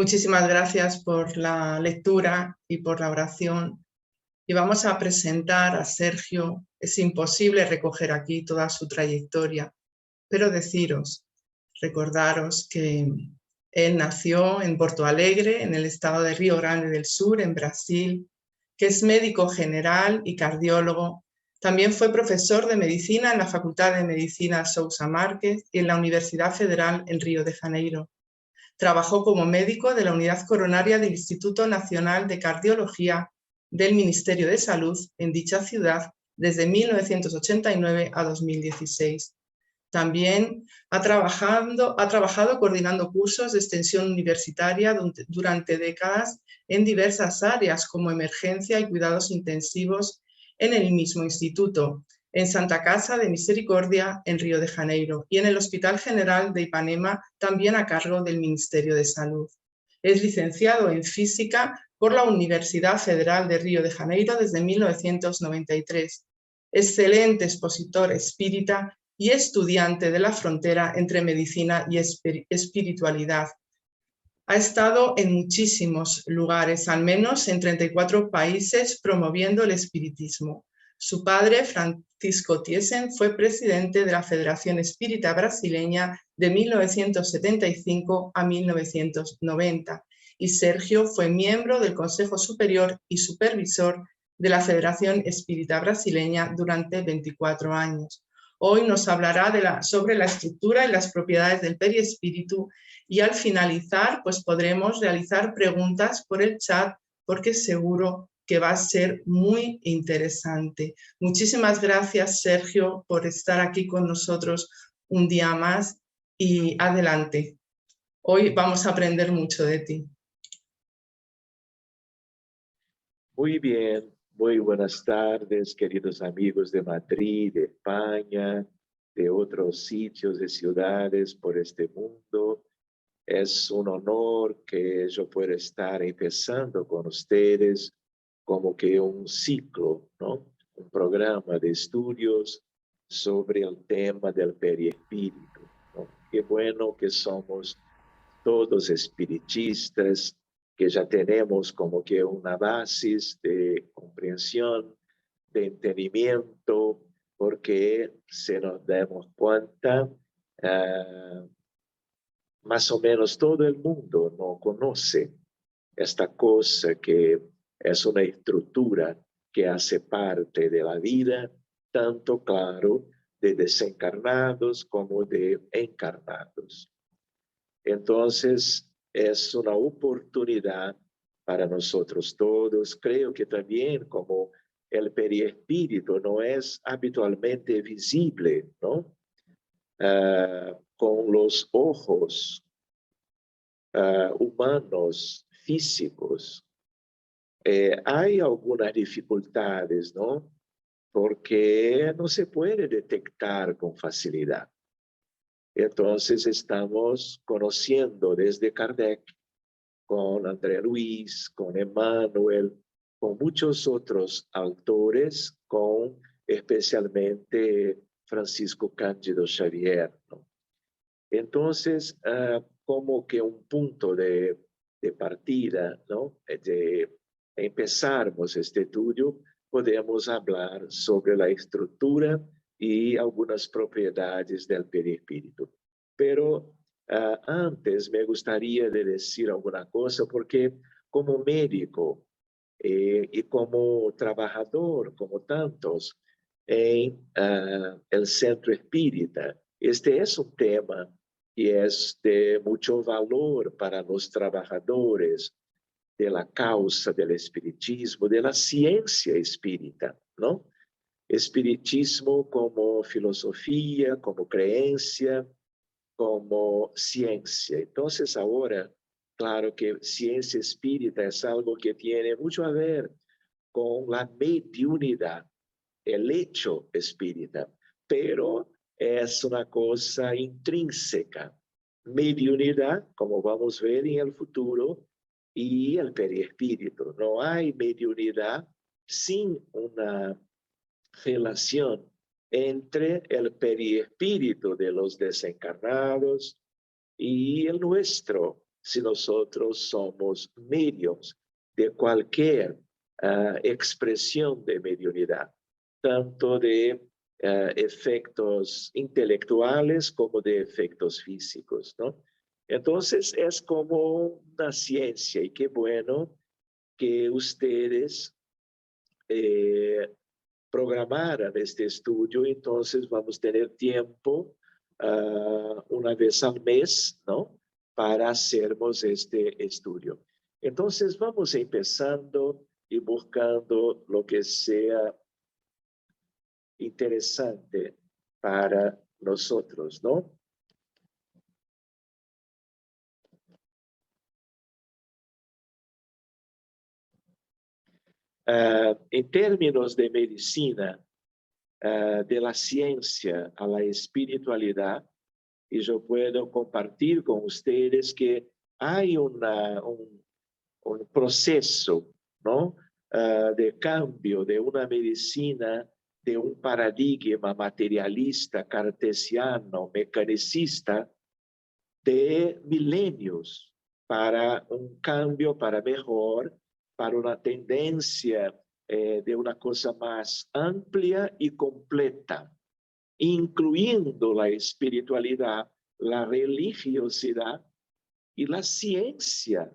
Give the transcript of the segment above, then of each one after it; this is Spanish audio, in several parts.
Muchísimas gracias por la lectura y por la oración. Y vamos a presentar a Sergio. Es imposible recoger aquí toda su trayectoria, pero recordaros que él nació en Porto Alegre, en el estado de Río Grande del Sur, en Brasil, que es médico general y cardiólogo. También fue profesor de medicina en la Facultad de Medicina Sousa Márquez y en la Universidad Federal en Río de Janeiro. Trabajó como médico de la unidad coronaria del Instituto Nacional de Cardiología del Ministerio de Salud en dicha ciudad desde 1989 a 2016. También ha trabajado coordinando cursos de extensión universitaria durante décadas en diversas áreas como emergencia y cuidados intensivos en el mismo instituto, en Santa Casa de Misericordia en Río de Janeiro y en el Hospital General de Ipanema, también a cargo del Ministerio de Salud. Es licenciado en Física por la Universidad Federal de Río de Janeiro desde 1993. Excelente expositor espírita y estudiante de la frontera entre medicina y espiritualidad. Ha estado en muchísimos lugares, al menos en 34 países, promoviendo el espiritismo. Su padre, Francisco Thiesen, fue presidente de la Federación Espírita Brasileña de 1975 a 1990 y Sergio fue miembro del Consejo Superior y Supervisor de la Federación Espírita Brasileña durante 24 años. Hoy nos hablará sobre la estructura y las propiedades del perispíritu y al finalizar pues podremos realizar preguntas por el chat porque seguro que va a ser muy interesante. Muchísimas gracias, Sergio, por estar aquí con nosotros un día más y adelante. Hoy vamos a aprender mucho de ti. Muy bien, muy buenas tardes, queridos amigos de Madrid, de España, de otros sitios, de ciudades por este mundo. Es un honor que yo pueda estar empezando con ustedes como que un ciclo, ¿no? Un programa de estudios sobre el tema del periespíritu, ¿no? Qué bueno que somos todos espiritistas, que ya tenemos como que una base de comprensión, de entendimiento, porque se nos damos cuenta, más o menos todo el mundo no conoce esta cosa que es una estructura que hace parte de la vida, tanto claro de desencarnados como de encarnados. Entonces, es una oportunidad para nosotros todos. Creo que también como el periespíritu no es habitualmente visible, ¿no? Con los ojos humanos, físicos, hay algunas dificultades, ¿no? Porque no se puede detectar con facilidad. Entonces estamos conociendo desde Kardec, con André Luis, con Emmanuel, con muchos otros autores, con especialmente Francisco Cándido Xavier, ¿no? Entonces, como que un punto de partida, ¿no? De empezarmos este estudio, podemos hablar sobre la estructura y algunas propiedades del perispíritu. Pero antes me gustaría de decir alguna cosa, porque como médico y como trabajador, como tantos, en el centro espírita, este es un tema que es de mucho valor para los trabajadores de la causa del espiritismo, de la ciencia espírita, ¿no? Espiritismo como filosofía, como creencia, como ciencia. Entonces ahora, claro que ciencia espírita es algo que tiene mucho a ver con la mediunidad, el hecho espírita, pero es una cosa intrínseca. Mediunidad, como vamos a ver en el futuro, y el periespíritu. No hay mediunidad sin una relación entre el periespíritu de los desencarnados y el nuestro si nosotros somos medios de cualquier expresión de mediunidad, tanto de efectos intelectuales como de efectos físicos, ¿no? Entonces es como una ciencia y qué bueno que ustedes programaran este estudio. Entonces vamos a tener tiempo una vez al mes, ¿no? Para hacernos este estudio. Entonces vamos empezando y buscando lo que sea interesante para nosotros, ¿no? En términos de medicina, de la ciencia a la espiritualidad, y yo puedo compartir con ustedes que hay un proceso, ¿no? De cambio de una medicina, de un paradigma materialista, cartesiano, mecanicista, de milenios, para un cambio para mejor, para una tendencia de una cosa más amplia y completa, incluyendo la espiritualidad, la religiosidad y la ciencia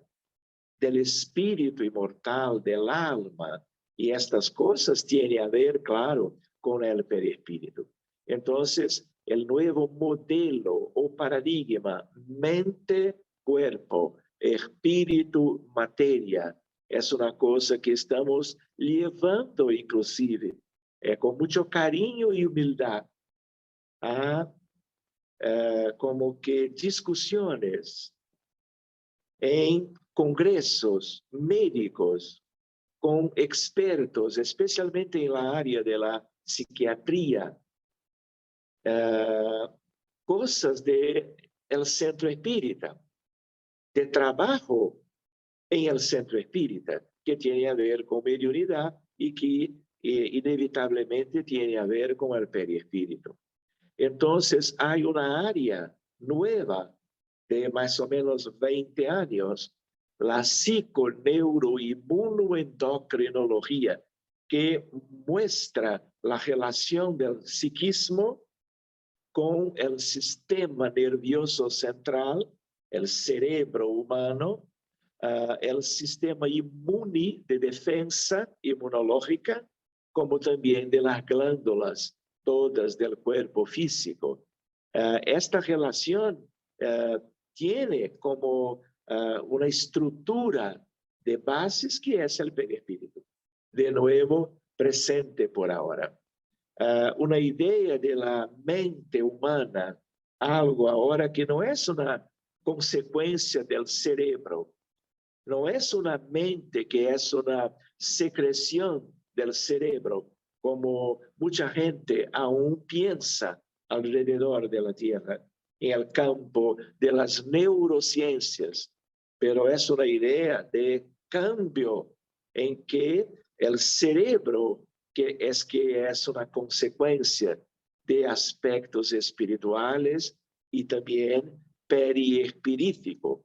del espíritu inmortal, del alma. Y estas cosas tienen a ver, claro, con el perispíritu. Entonces, el nuevo modelo o paradigma mente-cuerpo, espíritu-materia, es una cosa que estamos llevando inclusive con mucho cariño y humildad a como que discusiones en congresos médicos con expertos, especialmente en la área de la psiquiatría, cosas del centro espírita, de trabajo en el centro espírita, que tiene a ver con mediunidad y que inevitablemente tiene a ver con el perispíritu. Entonces hay una área nueva de más o menos 20 años, la psiconeuroinmunoendocrinología, que muestra la relación del psiquismo con el sistema nervioso central, el cerebro humano, el sistema inmune de defensa inmunológica, como también de las glándulas, todas del cuerpo físico. Esta relación tiene como una estructura de bases que es el perispíritu. De nuevo, presente por ahora. Una idea de la mente humana, algo ahora que no es una consecuencia del cerebro, no es una mente que es una secreción del cerebro, como mucha gente aún piensa alrededor de la Tierra, en el campo de las neurociencias, pero es una idea de cambio en que el cerebro que es una consecuencia de aspectos espirituales y también periespiritual.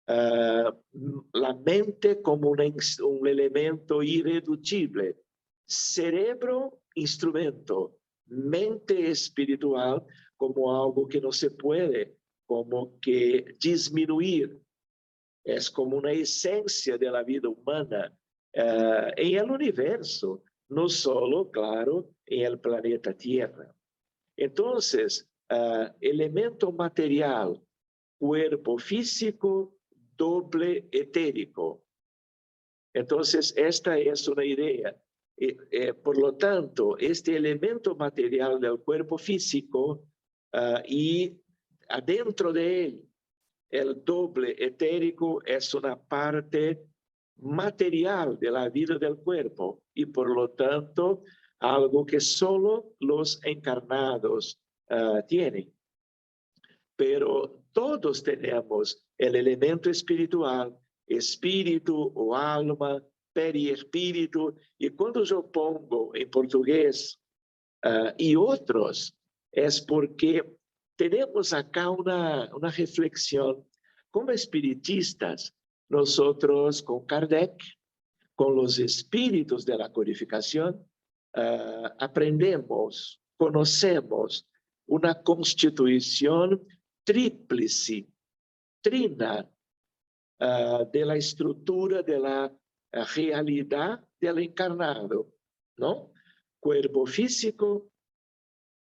La mente como un elemento irreducible, cerebro, instrumento, mente espiritual como algo que no se puede como que disminuir. Es como una esencia de la vida humana en el universo, no solo, claro, en el planeta Tierra. Entonces, elemento material, cuerpo físico, doble etérico. Entonces, esta es una idea. Por lo tanto, este elemento material del cuerpo físico y adentro de él, el doble etérico es una parte material de la vida del cuerpo y por lo tanto algo que solo los encarnados tienen. Pero todos tenemos el elemento espiritual, espíritu o alma, periespíritu, y cuando yo pongo en portugués y otros, es porque tenemos acá una reflexión como espiritistas, nosotros con Kardec, con los espíritus de la codificación, aprendemos, conocemos una constitución tríplice, trina, de la estructura de la realidad del encarnado, ¿no? Cuerpo físico,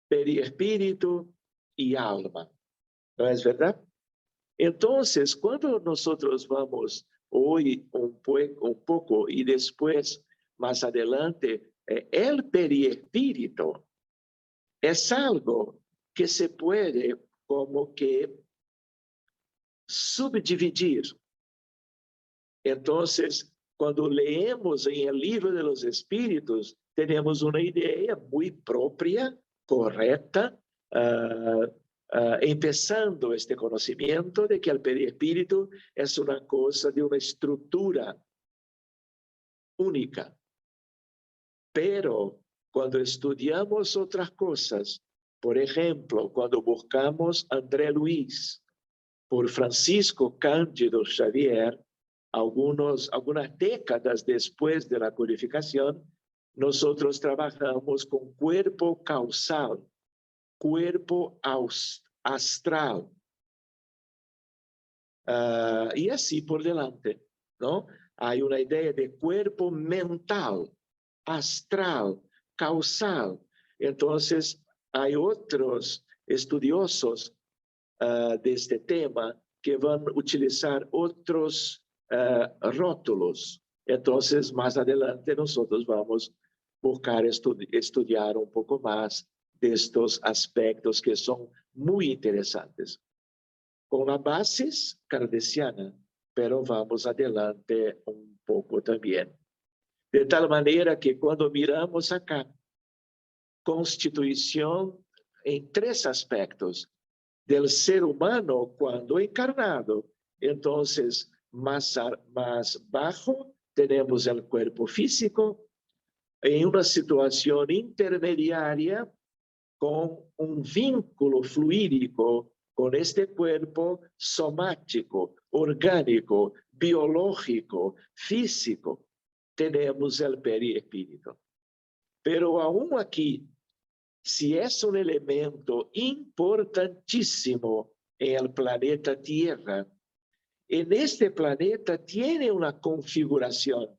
perispíritu y alma. ¿No es verdad? Entonces, cuando nosotros vamos hoy un poco y después, más adelante, el perispíritu es algo que se puede como que subdividir. Entonces, cuando leemos en el libro de los espíritus, tenemos una idea muy propia, correcta, empezando este conocimiento de que el perispíritu es una cosa de una estructura única. Pero cuando estudiamos otras cosas, por ejemplo, cuando buscamos André Luis por Francisco Cândido Xavier, algunas décadas después de la codificación, nosotros trabajamos con cuerpo causal, cuerpo astral, y así por delante, ¿no? Hay una idea de cuerpo mental, astral, causal. Entonces, hay otros estudiosos de este tema que van a utilizar otros rótulos. Entonces, más adelante nosotros vamos a buscar estudiar un poco más de estos aspectos que son muy interesantes. Con la basis kardeciana, pero vamos adelante un poco también. De tal manera que cuando miramos acá, constitución en tres aspectos del ser humano cuando encarnado. Entonces, más bajo tenemos el cuerpo físico, en una situación intermediaria con un vínculo fluídico con este cuerpo somático, orgánico, biológico, físico, tenemos el perispíritu. Pero aún aquí, si es un elemento importantísimo en el planeta Tierra, en este planeta tiene una configuración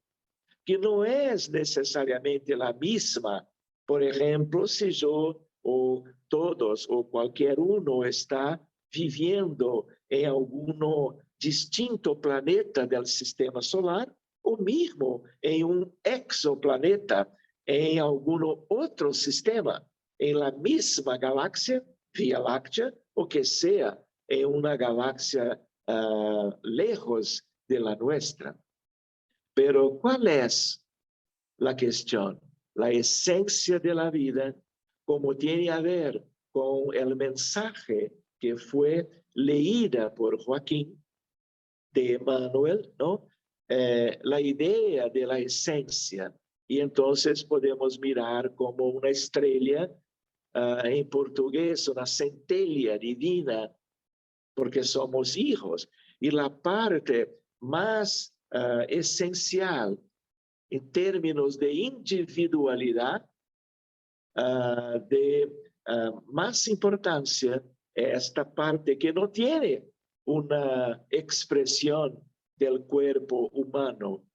que no es necesariamente la misma. Por ejemplo, si yo o todos o cualquier uno está viviendo en algún distinto planeta del sistema solar, o mismo en un exoplaneta, en algún otro sistema, en la misma galaxia, Vía Láctea, o que sea en una galaxia lejos de la nuestra. Pero ¿cuál es la cuestión? La esencia de la vida, como tiene a ver con el mensaje que fue leída por Joaquín de Emmanuel, ¿no? La idea de la esencia. Y entonces podemos mirar como una estrella, en portugués, una centella divina, porque somos hijos. Y la parte más esencial en términos de individualidad, de más importancia, esta parte que no tiene una expresión del cuerpo humano,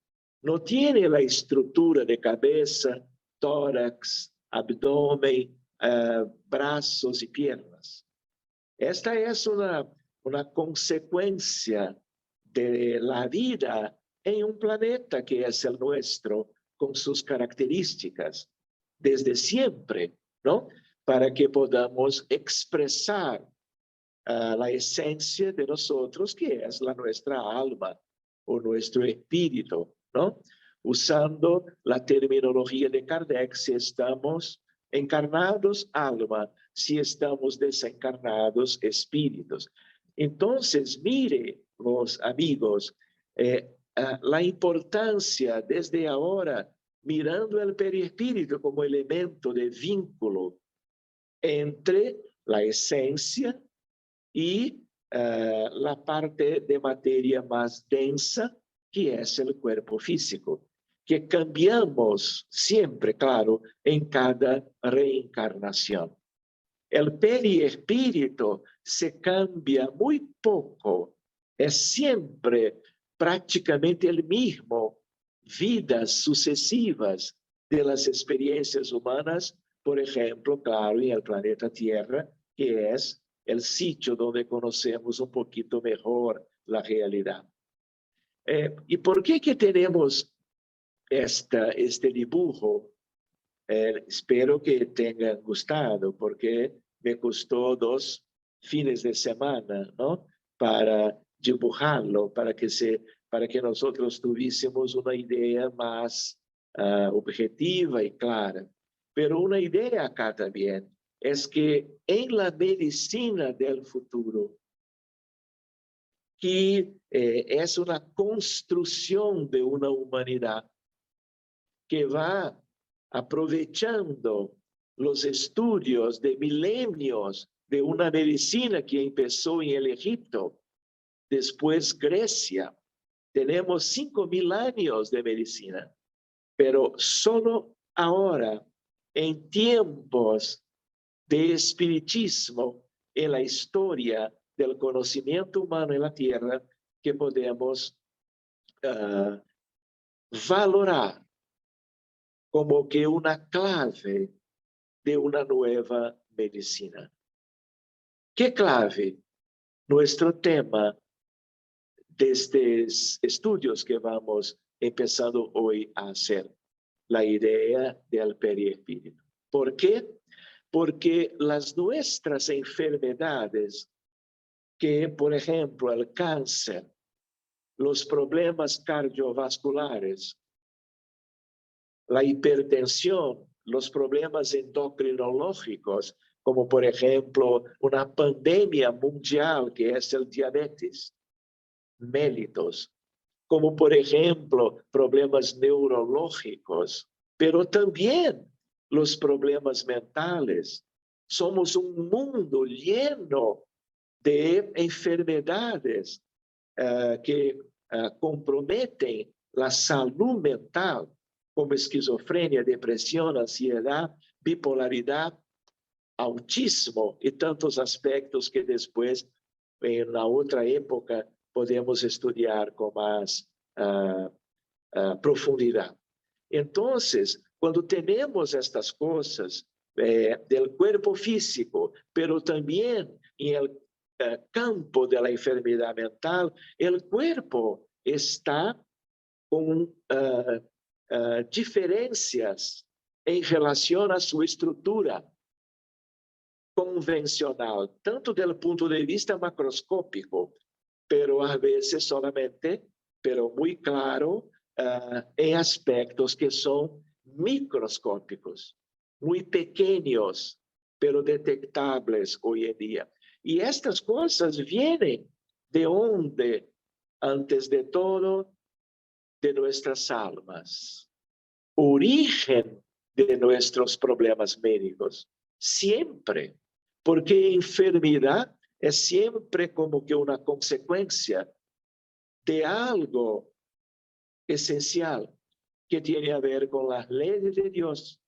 no tiene la estructura de cabeza, tórax, abdomen, brazos y piernas. Esta es una consecuencia de la vida en un planeta que es el nuestro, con sus características, desde siempre, ¿no? Para que podamos expresar la esencia de nosotros, que es nuestra alma o nuestro espíritu, ¿no? Usando la terminología de Kardec, si estamos encarnados, alma, si estamos desencarnados, espíritus. Entonces, mire, los amigos, la importancia desde ahora, mirando el perispíritu como elemento de vínculo entre la esencia y la parte de materia más densa, que es el cuerpo físico, que cambiamos siempre, claro, en cada reencarnación. El periespíritu se cambia muy poco, es siempre prácticamente el mismo, vidas sucesivas de las experiencias humanas, por ejemplo, claro, en el planeta Tierra, que es el sitio donde conocemos un poquito mejor la realidad. ¿Y por qué que tenemos este dibujo? Espero que tengan gustado, porque me costó 2 fines de semana, ¿no? Para dibujarlo, para que nosotros tuviésemos una idea más objetiva y clara. Pero una idea acá también es que en la medicina del futuro, que es una construcción de una humanidad que va aprovechando los estudios de milenios de una medicina que empezó en el Egipto, después Grecia. Tenemos 5.000 años de medicina, pero solo ahora, en tiempos de espiritismo en la historia del conocimiento humano en la Tierra, que podemos valorar como que una clave de una nueva medicina. ¿Qué clave? Nuestro tema de estos estudios que vamos empezando hoy a hacer, la idea del periespíritu. ¿Por qué? Porque las nuestras enfermedades, que por ejemplo el cáncer, los problemas cardiovasculares, la hipertensión, los problemas endocrinológicos, como por ejemplo una pandemia mundial que es el diabetes mellitus, como por ejemplo problemas neurológicos, pero también los problemas mentales. Somos un mundo lleno de enfermedades que comprometen la salud mental, como esquizofrenia, depresión, ansiedad, bipolaridad, autismo y tantos aspectos que después, en la otra época, podemos estudiar con más profundidad. Entonces, cuando tenemos estas cosas del cuerpo físico, pero también en el campo de la enfermedad mental, el cuerpo está con diferencias em relação a sua estrutura convencional, tanto do ponto de vista macroscópico, pero a vezes solamente, pero muito claro, em aspectos que são microscópicos, muito pequenos, pero detectáveis hoje em dia. E estas coisas vêm de onde, antes de todo, de nuestras almas, origen de nuestros problemas médicos, siempre, porque enfermedad es siempre como que una consecuencia de algo esencial que tiene a ver con las leyes de Dios,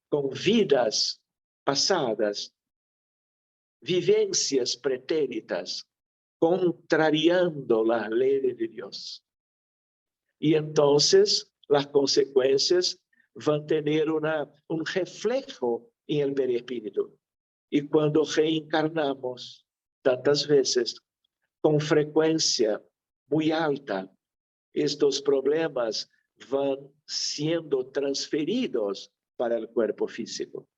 con vidas pasadas, vivencias pretéritas, contrariando las leyes de Dios. Y entonces las consecuencias van a tener un reflejo en el perispíritu. Y cuando reencarnamos tantas veces, con frecuencia muy alta, estos problemas van siendo transferidos para el cuerpo físico,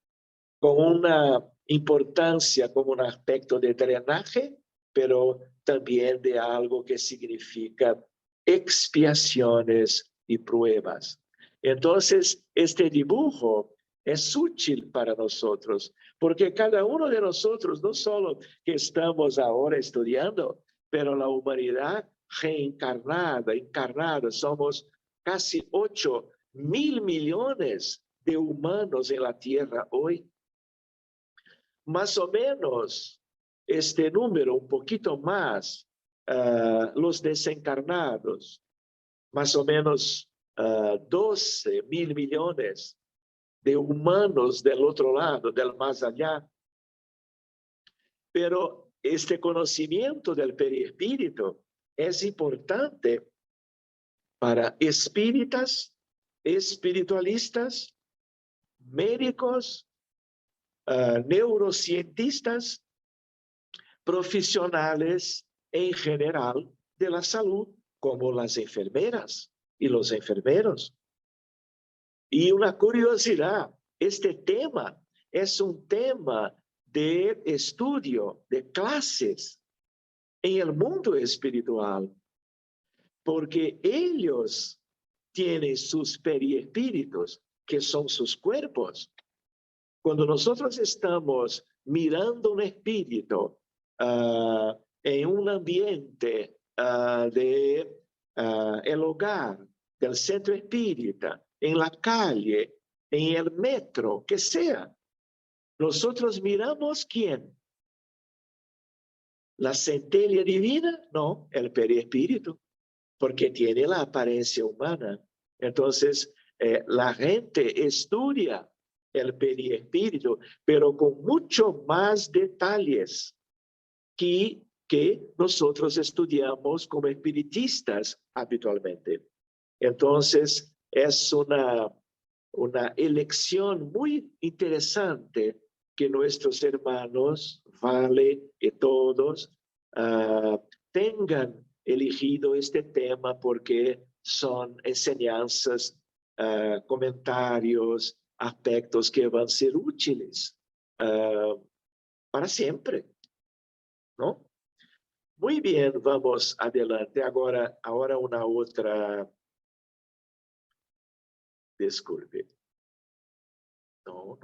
con una importancia como un aspecto de drenaje, pero también de algo que significa expiaciones y pruebas. Entonces, este dibujo es útil para nosotros, porque cada uno de nosotros, no solo que estamos ahora estudiando, pero la humanidad reencarnada, encarnada, somos casi 8.000 millones de humanos en la Tierra hoy. Más o menos este número un poquito más, los desencarnados, más o menos 12 mil millones de humanos del otro lado, del más allá. Pero este conocimiento del perispíritu es importante para espíritas, espiritualistas, médicos, neurocientistas, profesionales en general de la salud, como las enfermeras y los enfermeros. Y una curiosidad, este tema es un tema de estudio, de clases en el mundo espiritual, porque ellos tienen sus periespíritus, que son sus cuerpos. Cuando nosotros estamos mirando un espíritu en un ambiente el hogar, del centro espírita, en la calle, en el metro, que sea, nosotros miramos ¿quién? ¿La centella divina? No, el periespíritu, porque tiene la apariencia humana. Entonces, la gente estudia el periespíritu, pero con mucho más detalles que nosotros estudiamos como espiritistas habitualmente. Entonces, es una elección muy interesante que nuestros hermanos, Vale y todos, tengan elegido este tema porque son enseñanzas, comentarios, aspectos que van a ser útiles para siempre, ¿no? Muy bien, vamos adelante. Ahora una otra... Disculpe. No.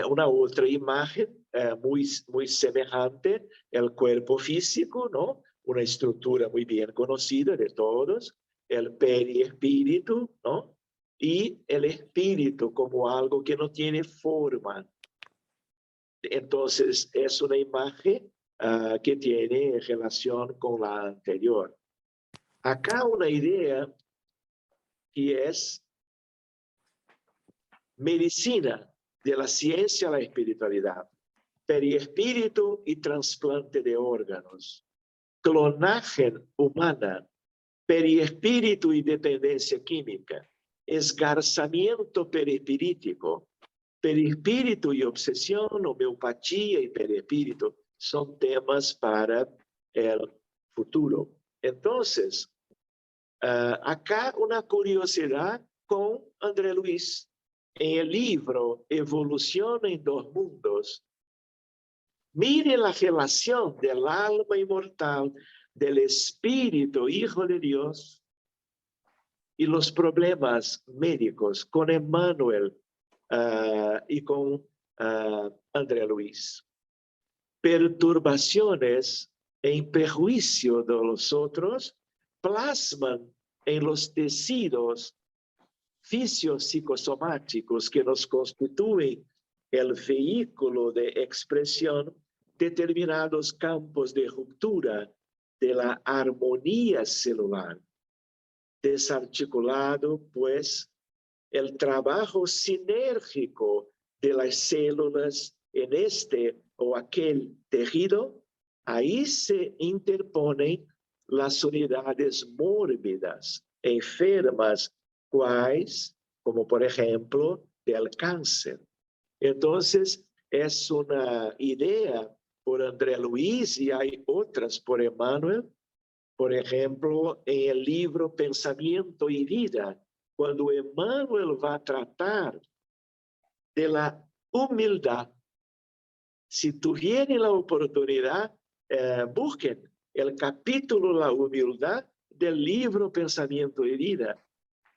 Una otra imagen muy semejante, el cuerpo físico, ¿no? Una estructura muy bien conocida de todos, el periespíritu, ¿no? Y el espíritu como algo que no tiene forma. Entonces, es una imagen que tiene relación con la anterior. Acá una idea que es medicina de la ciencia a la espiritualidad, periespíritu y trasplante de órganos, clonaje humana, periespíritu y dependencia química, esgarzamiento perispirítico, perispíritu y obsesión, homeopatía y perispíritu son temas para el futuro. Entonces, acá una curiosidad con André Luis. En el libro Evolución en dos mundos, mire la relación del alma inmortal, del espíritu hijo de Dios y los problemas médicos con Emmanuel y con André Luis. Perturbaciones en perjuicio de los otros plasman en los tejidos fisiopsicosomáticos que nos constituyen el vehículo de expresión determinados campos de ruptura de la armonía celular. Desarticulado, pues, el trabajo sinérgico de las células en este o aquel tejido, ahí se interponen las unidades mórbidas, enfermas, cuales, como por ejemplo, del cáncer. Entonces, es una idea por André Luis y hay otras por Emmanuel. Por ejemplo, en el libro Pensamiento y Vida, cuando Emmanuel va a tratar de la humildad, si tuvieren la oportunidad, busquen el capítulo La humildad del libro Pensamiento y Vida,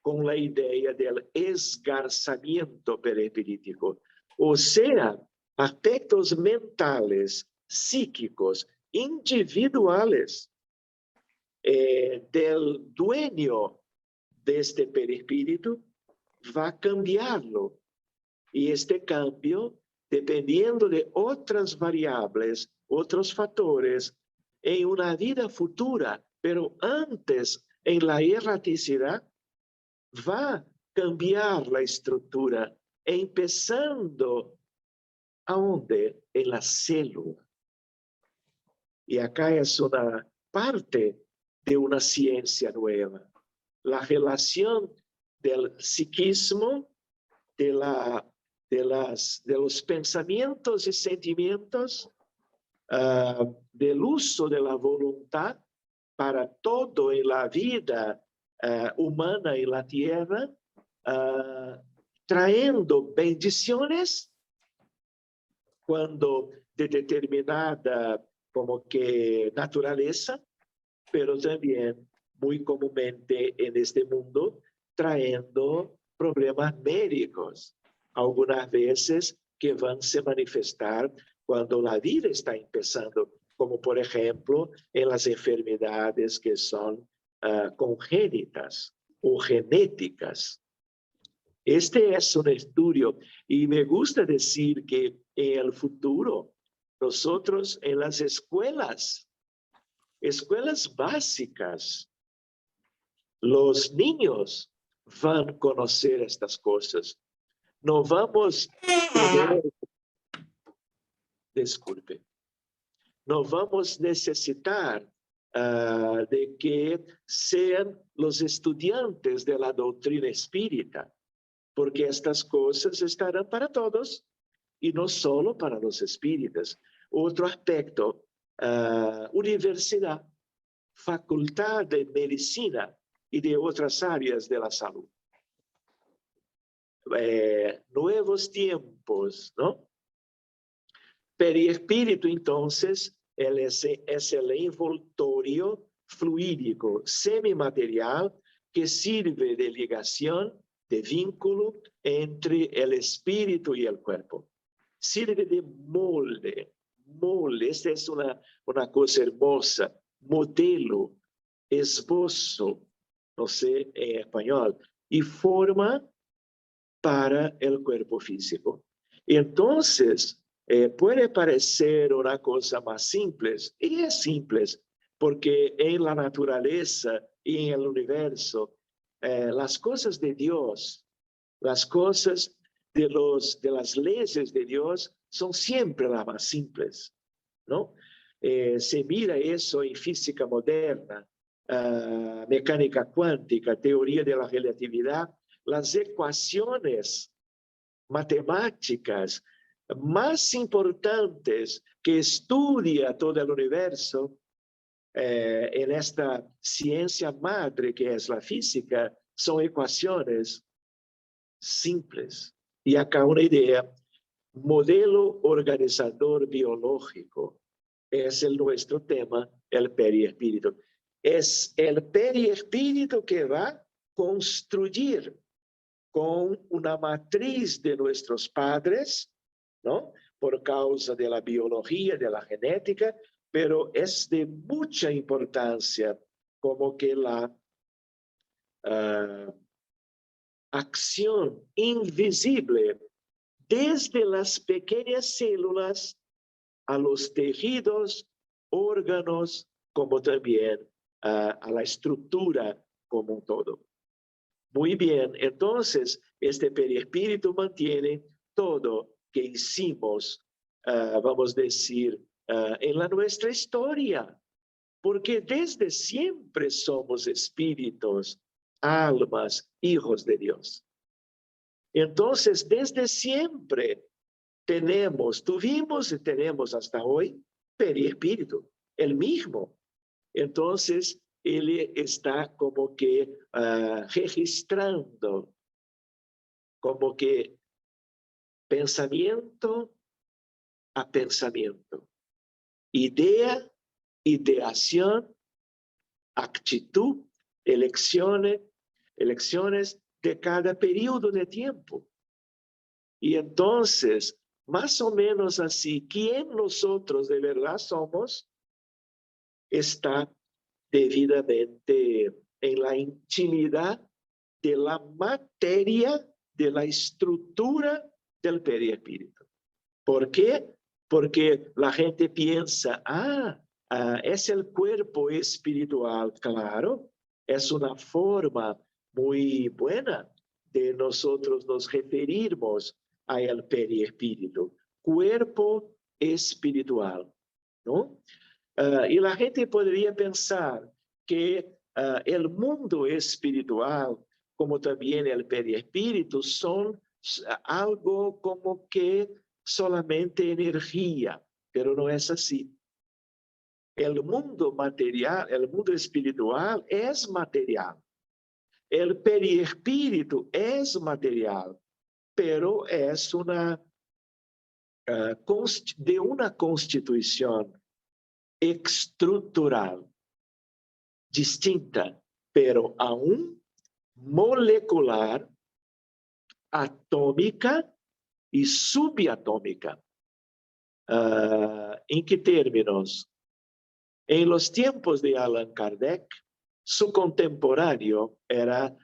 con la idea del esgarzamiento perispirítico. O sea, aspectos mentales, psíquicos, individuales del dueño de este perispíritu va a cambiarlo. Y este cambio dependiendo de otras variables, otros factores, en una vida futura, pero antes, en la erraticidad, va a cambiar la estructura, empezando ¿aonde? En la célula. Y acá es una parte de una ciencia nueva. La relación del psiquismo, de los pensamientos y sentimientos, del uso de la voluntad para todo en la vida humana en la tierra, trayendo bendiciones cuando de determinada como que naturaleza, pero también muy comúnmente en este mundo trayendo problemas médicos, algunas veces que van a se manifestar cuando la vida está empezando, como por ejemplo en las enfermedades que son congénitas o genéticas. Este es un estudio y me gusta decir que en el futuro nosotros en las escuelas básicas, los niños van a conocer estas cosas. No vamos a disculpe, no vamos a necesitar de que sean los estudiantes de la doctrina espírita, porque estas cosas estarán para todos y no solo para los espíritas. Otro aspecto, universidad, facultad de medicina y de otras áreas de la salud. Nuevos tiempos, ¿no? Periespíritu, entonces, es el envoltorio fluídico semimaterial que sirve de ligación, de vínculo entre el espíritu y el cuerpo. Sirve de molde. Molde, esta es una cosa hermosa. Modelo, esbozo, no sé en español, y forma para el cuerpo físico. Y entonces, puede parecer una cosa más simple, y es simple, porque en la naturaleza y en el universo, las cosas de Dios, las cosas de las leyes de Dios son siempre las más simples, ¿no? Se mira eso en física moderna, mecánica cuántica, teoría de la relatividad, las ecuaciones matemáticas más importantes que estudia todo el universo en esta ciencia madre que es la física, son ecuaciones simples. Y acá una idea, modelo organizador biológico, es nuestro tema, el periespíritu. Es el periespíritu que va a construir con una matriz de nuestros padres, ¿no? Por causa de la biología, de la genética, pero es de mucha importancia como que la acción invisible desde las pequeñas células a los tejidos, órganos, como también a la estructura como un todo. Muy bien, entonces este periespíritu mantiene todo que hicimos, vamos a decir, en nuestra historia, porque desde siempre somos espíritus, almas, hijos de Dios. Entonces, desde siempre tuvimos y tenemos hasta hoy periespíritu, el mismo. Entonces, él está como que registrando, como que pensamiento a pensamiento, idea, ideación, actitud, elecciones de cada periodo de tiempo. Y entonces, más o menos así, ¿quién nosotros de verdad somos? Está debidamente en la intimidad de la materia, de la estructura del periespíritu. ¿Por qué? Porque la gente piensa, es el cuerpo espiritual. Claro, es una forma muy buena de nosotros nos referirnos al periespíritu. Cuerpo espiritual, ¿no? Y la gente podría pensar que el mundo espiritual, como también el periespíritu, son algo como que solamente energía, pero no es así. El mundo material, el mundo espiritual es material. El periespíritu es material, pero es de una constitución estructural distinta, pero aún molecular, atómica y subatómica. ¿En qué términos? En los tiempos de Allan Kardec, su contemporáneo era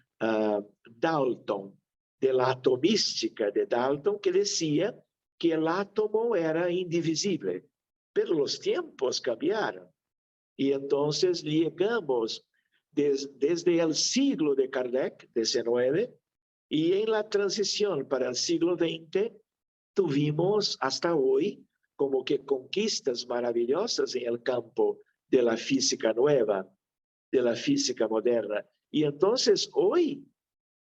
Dalton, de la atomística de Dalton, que decía que el átomo era indivisible, pero los tiempos cambiaron. Y entonces llegamos desde el siglo de Kardec, XIX, y en la transición para el siglo XX, tuvimos hasta hoy como que conquistas maravillosas en el campo de la física nueva, de la física moderna. Y entonces hoy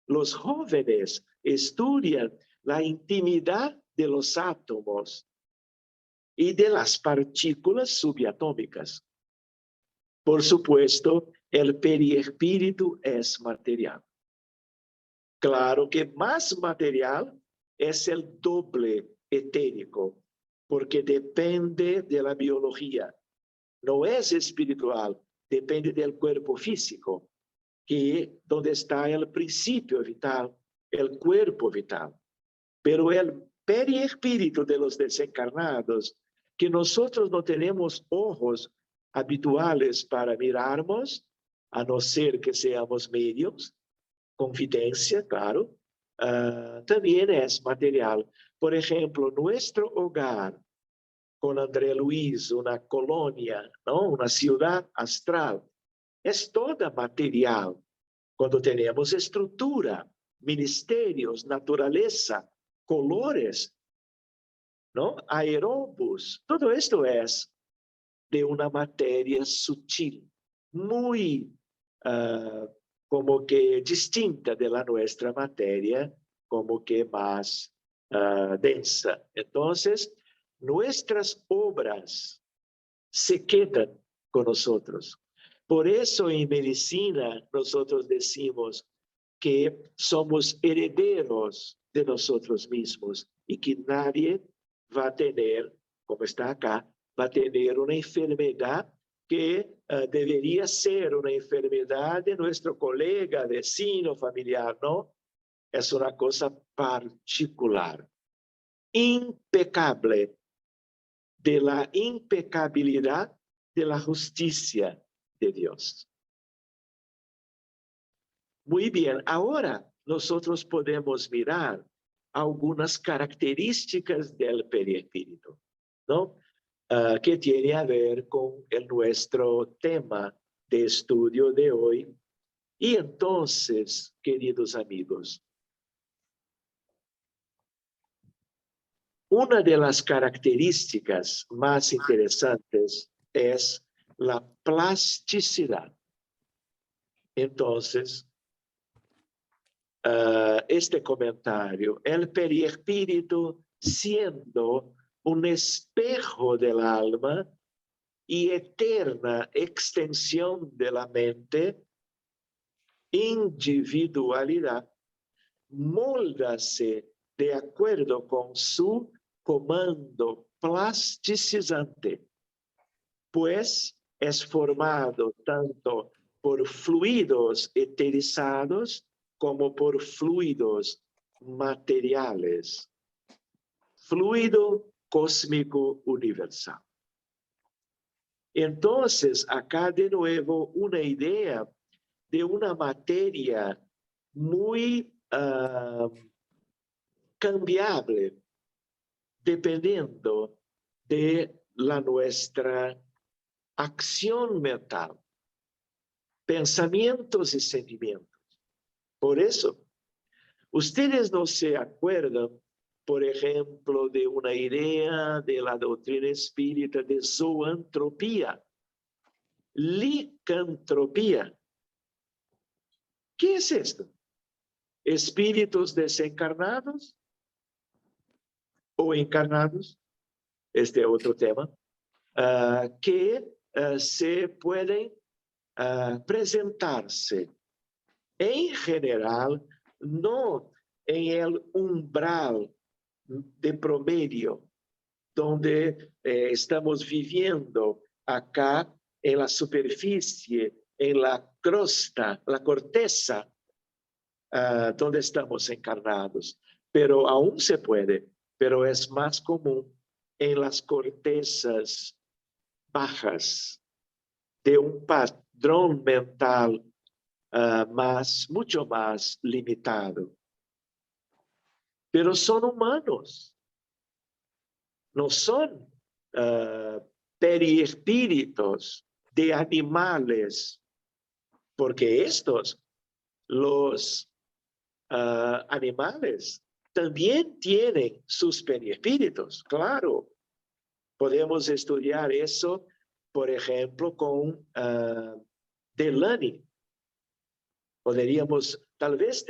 los jóvenes estudian la intimidad de los átomos y de las partículas subatómicas. Por supuesto, el periespíritu es material. Claro que más material es el doble etérico, porque depende de la biología. No es espiritual, depende del cuerpo físico, donde está el principio vital, el cuerpo vital. Pero el periespíritu de los desencarnados, que nosotros no tenemos ojos habituales para mirarnos, a no ser que seamos medios, confidencia, claro, también es material. Por ejemplo, nuestro hogar con André Luis, una colonia, ¿no? Una ciudad astral, es toda material. Cuando tenemos estructura, ministerios, naturaleza, colores, ¿no? Aeróbus, todo esto es de una materia sutil, muy como que distinta de la nuestra materia, como que más densa. Entonces, nuestras obras se quedan con nosotros. Por eso en medicina nosotros decimos que somos herederos de nosotros mismos y que nadie va a tener, como está acá, va a tener una enfermedad que debería ser una enfermedad de nuestro colega, vecino, familiar, ¿no? Es una cosa particular, impecable, de la impecabilidad de la justicia de Dios. Muy bien, ahora nosotros podemos mirar algunas características del periespíritu, ¿no? Que tiene a ver con nuestro tema de estudio de hoy. Y entonces, queridos amigos, una de las características más interesantes es la plasticidad. Entonces, este comentario, el periespíritu siendo un espejo del alma y eterna extensión de la mente, individualidad, móldase de acuerdo con su comando plasticizante, pues es formado tanto por fluidos eterizados como por fluidos materiales. Fluido cósmico universal. Entonces, acá de nuevo una idea de una materia muy cambiable, dependiendo de nuestra acción mental, pensamientos y sentimientos. Por eso, ustedes no se acuerdan, por ejemplo, de una idea de la doctrina espírita de zoantropía, licantropía. ¿Qué es esto? ¿Espíritus desencarnados o encarnados? Este otro tema. Que se pueden presentarse en general, no en el umbral de promedio, donde estamos viviendo acá en la superficie, en la crosta, la corteza, donde estamos encarnados. Pero aún se puede, pero es más común en las cortezas bajas de un padrón mental mucho más limitado. Pero son humanos, no son periespíritus de animales, porque los animales también tienen sus periespíritus, claro. Podemos estudiar eso, por ejemplo, con Delany. Tal vez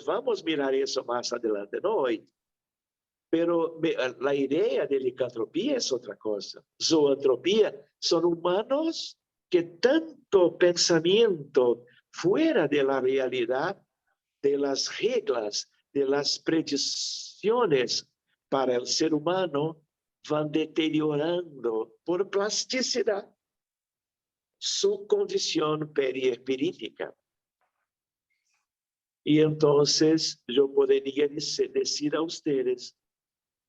vamos a mirar eso más adelante, no hoy. Pero la idea de licantropía es otra cosa. Zoantropía son humanos que tanto pensamiento fuera de la realidad, de las reglas, de las predicciones para el ser humano, van deteriorando por plasticidad su condición periespíritica. Y entonces yo podría decir a ustedes,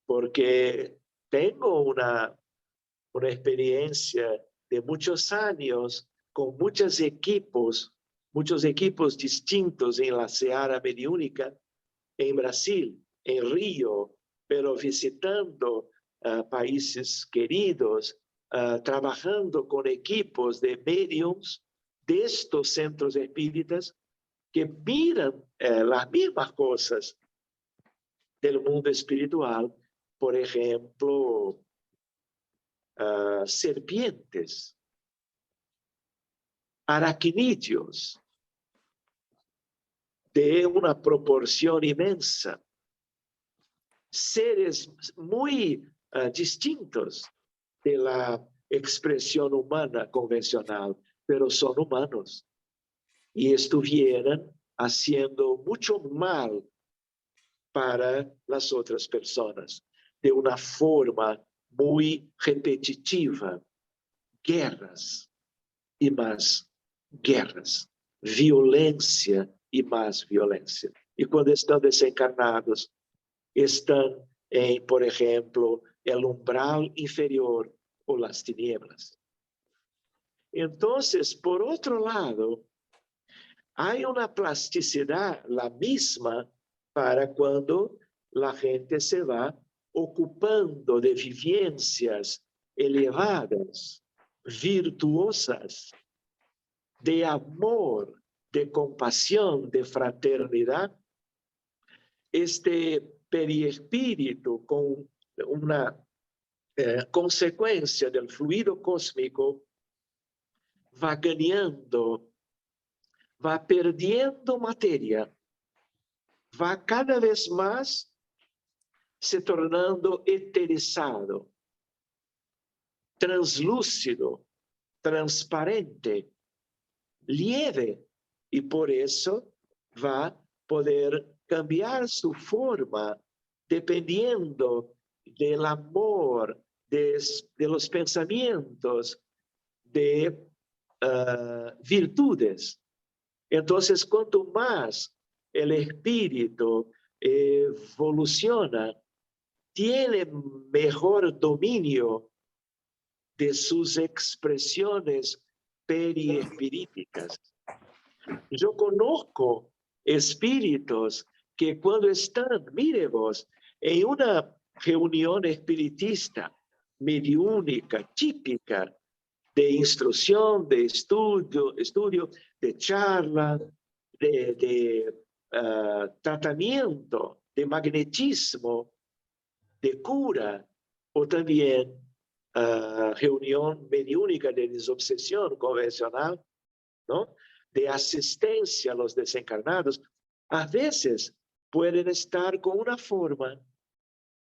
porque tengo una experiencia de muchos años con muchos equipos distintos en la seara mediúnica, en Brasil, en Río, pero visitando países queridos, trabajando con equipos de mediums de estos centros espíritas que miran las mismas cosas del mundo espiritual, por ejemplo, serpientes, aracnídeos, de una proporción inmensa, seres muy distintos de la expresión humana convencional, pero son humanos y estuvieran haciendo mucho mal para las otras personas de una forma muy repetitiva. Guerras y más guerras, violencia y más violencia. Y cuando están desencarnados, están en, por ejemplo, el umbral inferior o las tinieblas. Entonces, por otro lado, hay una plasticidad la misma para cuando la gente se va ocupando de vivencias elevadas, virtuosas, de amor, de compasión, de fraternidad. Este periespíritu con una consecuencia del fluido cósmico va ganando, va perdiendo materia, va cada vez más se tornando eterizado, translúcido, transparente, leve, y por eso va a poder cambiar su forma dependiendo del amor, de los pensamientos, de virtudes. Entonces, cuanto más el espíritu evoluciona, tiene mejor dominio de sus expresiones periespíriticas. Yo conozco espíritus que cuando están, mire vos, en una reunión espiritista, mediúnica, típica, de instrucción, de estudio, de charla, de tratamiento, de magnetismo, de cura, o también reunión mediúnica de desobsesión convencional, ¿no? De asistencia a los desencarnados, a veces pueden estar con una forma,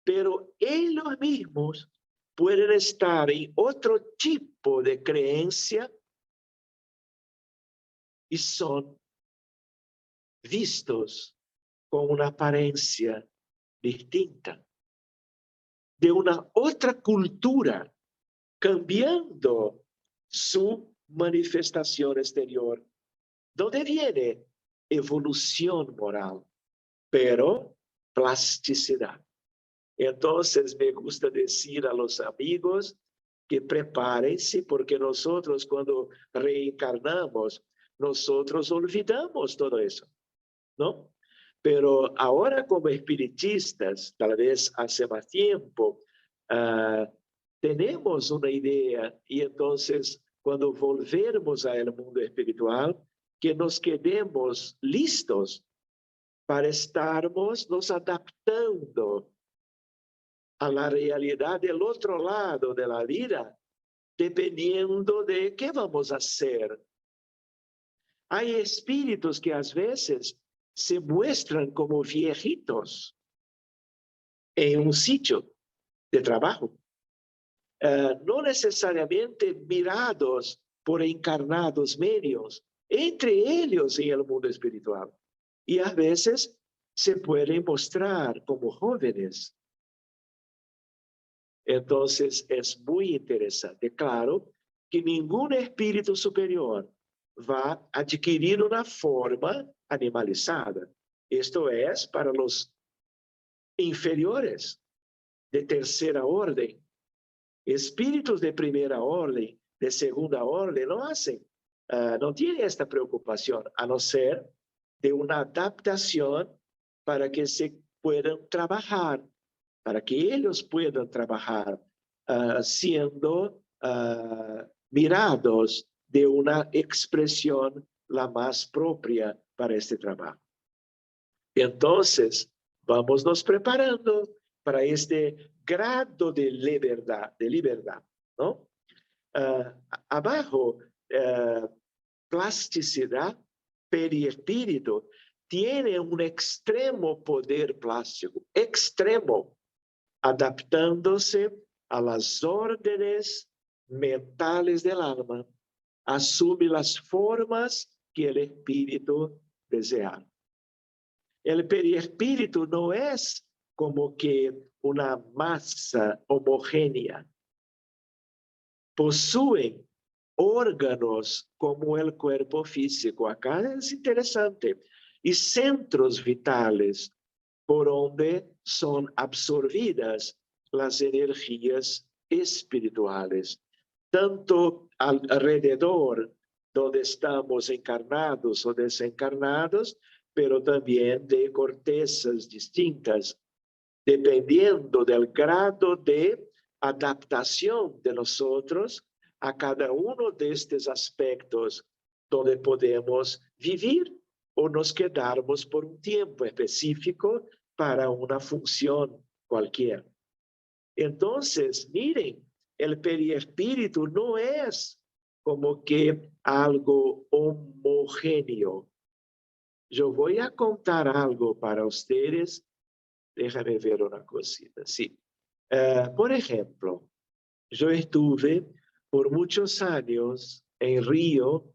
pero ellos mismos pueden estar en otro tipo de creencia y son vistos con una apariencia distinta, de una otra cultura, cambiando su manifestación exterior. ¿Dónde viene evolución moral? Pero plasticidad. Entonces me gusta decir a los amigos que prepárense, porque nosotros cuando reencarnamos, nosotros olvidamos todo eso, ¿no? Pero ahora como espiritistas, tal vez hace más tiempo, tenemos una idea y entonces cuando volvemos al mundo espiritual, que nos quedemos listos para estarmos nos adaptando a la realidad del otro lado de la vida, dependiendo de qué vamos a hacer. Hay espíritus que a veces se muestran como viejitos en un sitio de trabajo, no necesariamente mirados por encarnados medios, entre ellos en el mundo espiritual. Y a veces se pueden mostrar como jóvenes. Entonces es muy interesante. Claro que ningún espíritu superior va a adquirir una forma animalizada. Esto es para los inferiores de tercera orden. Espíritus de primera orden, de segunda orden, no hacen, no tienen esta preocupación, a no ser de una adaptación para que se puedan trabajar, para que ellos puedan trabajar siendo mirados de una expresión la más propia para este trabajo. Entonces, vamos nos preparando para este grado de libertad, ¿no? Abajo, plasticidad, periespíritu, tiene un extremo poder plástico, extremo, adaptándose a las órdenes mentales del alma, asume las formas que el espíritu desea. El periespíritu no es como que una masa homogénea. Poseen órganos como el cuerpo físico. Acá es interesante. Y centros vitales por donde son absorbidas las energías espirituales, tanto alrededor donde estamos encarnados o desencarnados, pero también de cortezas distintas, dependiendo del grado de adaptación de nosotros a cada uno de estos aspectos donde podemos vivir o nos quedarmos por un tiempo específico para una función cualquiera. Entonces, miren, el periespíritu no es como que algo homogéneo. Yo voy a contar algo para ustedes. Déjame ver una cosita. Sí. Por ejemplo, yo estuve por muchos años en Río,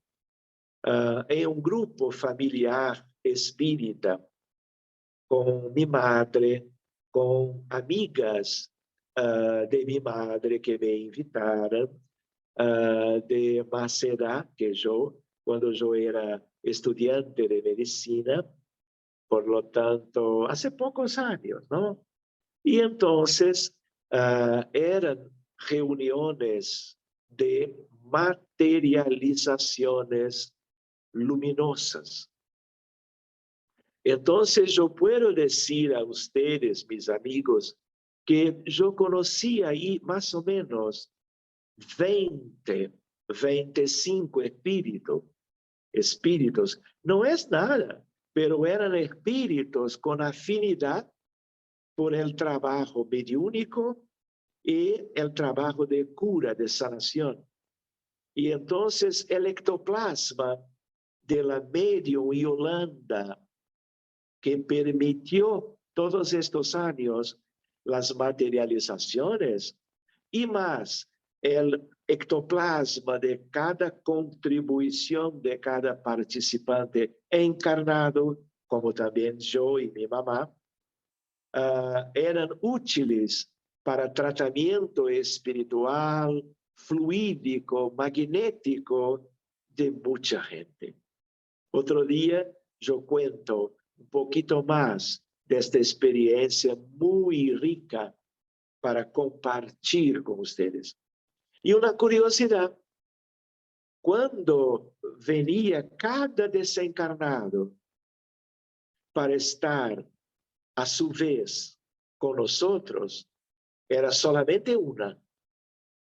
en un grupo familiar espírita, con mi madre, con amigas de mi madre que me invitaron, de más edad que yo, cuando yo era estudiante de medicina, por lo tanto, hace pocos años, ¿no? Y entonces eran reuniones de materializaciones luminosas. Entonces yo puedo decir a ustedes, mis amigos, que yo conocía ahí más o menos 20, 25 espíritus. No es nada, pero eran espíritus con afinidad por el trabajo mediúnico y el trabajo de cura, de sanación. Y entonces el ectoplasma de la medium Yolanda, que permitió todos estos años las materializaciones y más el ectoplasma de cada contribución de cada participante encarnado, como también yo y mi mamá, eran útiles para tratamiento espiritual, fluídico, magnético de mucha gente. Otro día yo cuento un poquito más de esta experiencia muy rica para compartir con ustedes. Y una curiosidad, cuando venía cada desencarnado para estar a su vez con nosotros, era solamente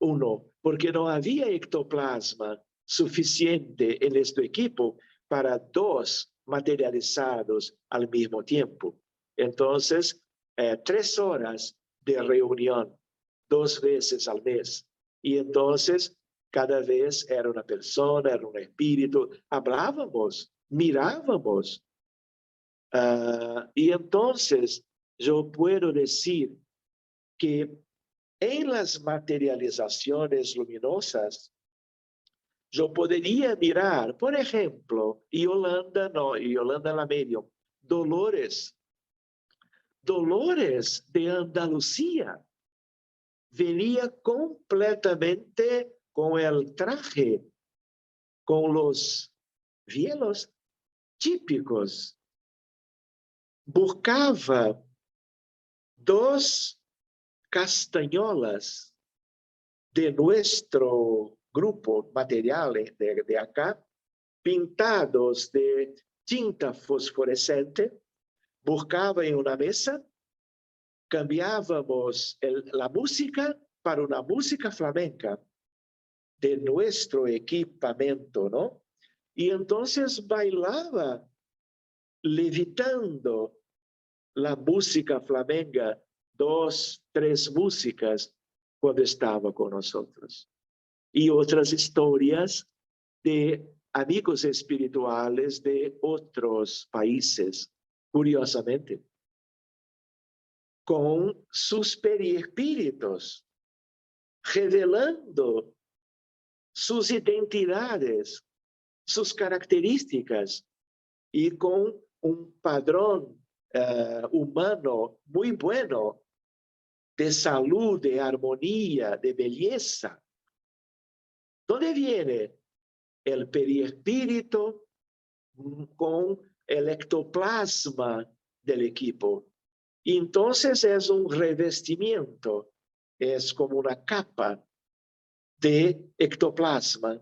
uno, porque no había ectoplasma suficiente en este equipo para 2 materializados al mismo tiempo. Entonces, 3 horas de reunión, 2 veces al mes. Y entonces, cada vez era una persona, era un espíritu, hablábamos, mirábamos. Y entonces, yo puedo decir que en las materializaciones luminosas, yo podría mirar, por ejemplo, Yolanda la medium, Dolores de Andalucía, venía completamente con el traje, con los velos típicos. Buscaba 2 castañolas de nuestro grupo material de acá, pintados de tinta fosforescente, buscaba en una mesa, cambiábamos la música para una música flamenca de nuestro equipamiento, ¿no? Y entonces bailaba levitando la música flamenca, 2, 3 músicas cuando estaba con nosotros. Y otras historias de amigos espirituales de otros países, curiosamente, con sus periespíritus, revelando sus identidades, sus características, y con un padrón humano muy bueno, de salud, de armonía, de belleza. ¿Dónde viene el periespíritu con el ectoplasma del equipo? Y entonces es un revestimiento, es como una capa de ectoplasma.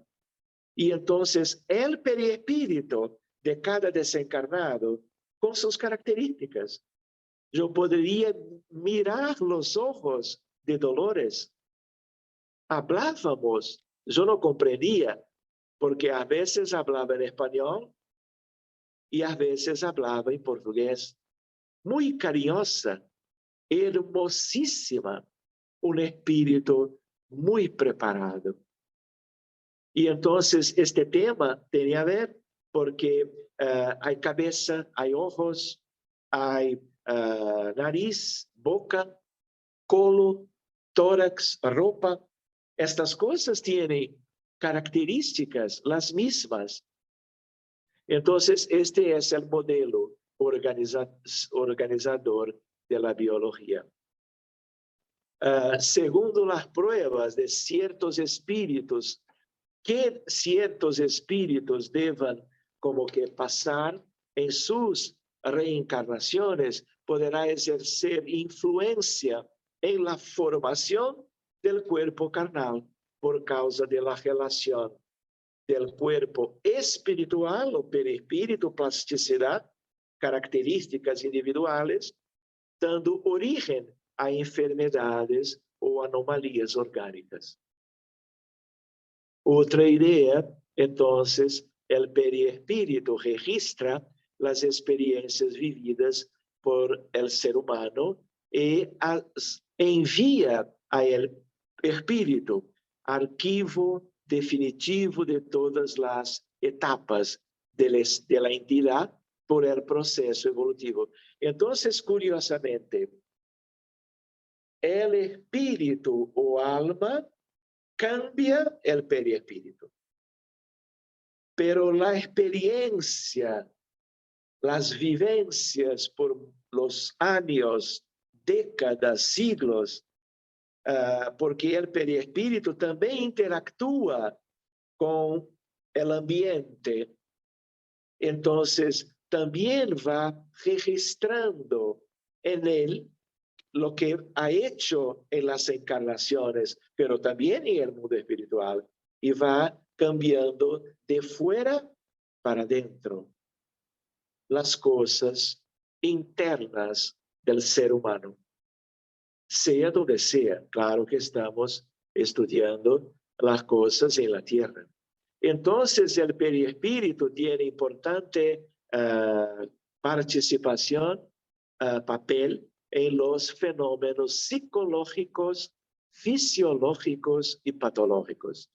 Y entonces el periespíritu de cada desencarnado con sus características. Yo podría mirar los ojos de Dolores. Hablábamos, yo no comprendía, porque a veces hablaba en español y a veces hablaba en portugués. Muy cariñosa, hermosísima, un espíritu muy preparado. Y entonces este tema tenía a ver porque hay cabeza, hay ojos, hay nariz, boca, colo, tórax, ropa. Estas cosas tienen características las mismas. Entonces, este es el modelo organizador de la biología. Segundo las pruebas de ciertos espíritus, que ciertos espíritus deban como que pasar en sus reencarnaciones, podrá ejercer influencia en la formación del cuerpo carnal por causa de la relación del cuerpo espiritual o perispíritu, plasticidad, características individuales, dando origen a enfermedades o anomalías orgánicas. Otra idea, entonces, el periespíritu registra las experiencias vividas por el ser humano y envía al espíritu archivo definitivo de todas las etapas de la entidad por el proceso evolutivo. Entonces, curiosamente, el espíritu o alma cambia el periespíritu. Pero la experiencia, las vivencias por los años, décadas, siglos, porque el periespíritu también interactúa con el ambiente, entonces también va registrando en él lo que ha hecho en las encarnaciones, pero también en el mundo espiritual, y va cambiando de fuera para dentro las cosas internas del ser humano, sea donde sea. Claro que estamos estudiando las cosas en la tierra. Entonces, el periespíritu tiene importante participación, papel en los fenómenos psicológicos, fisiológicos y patológicos.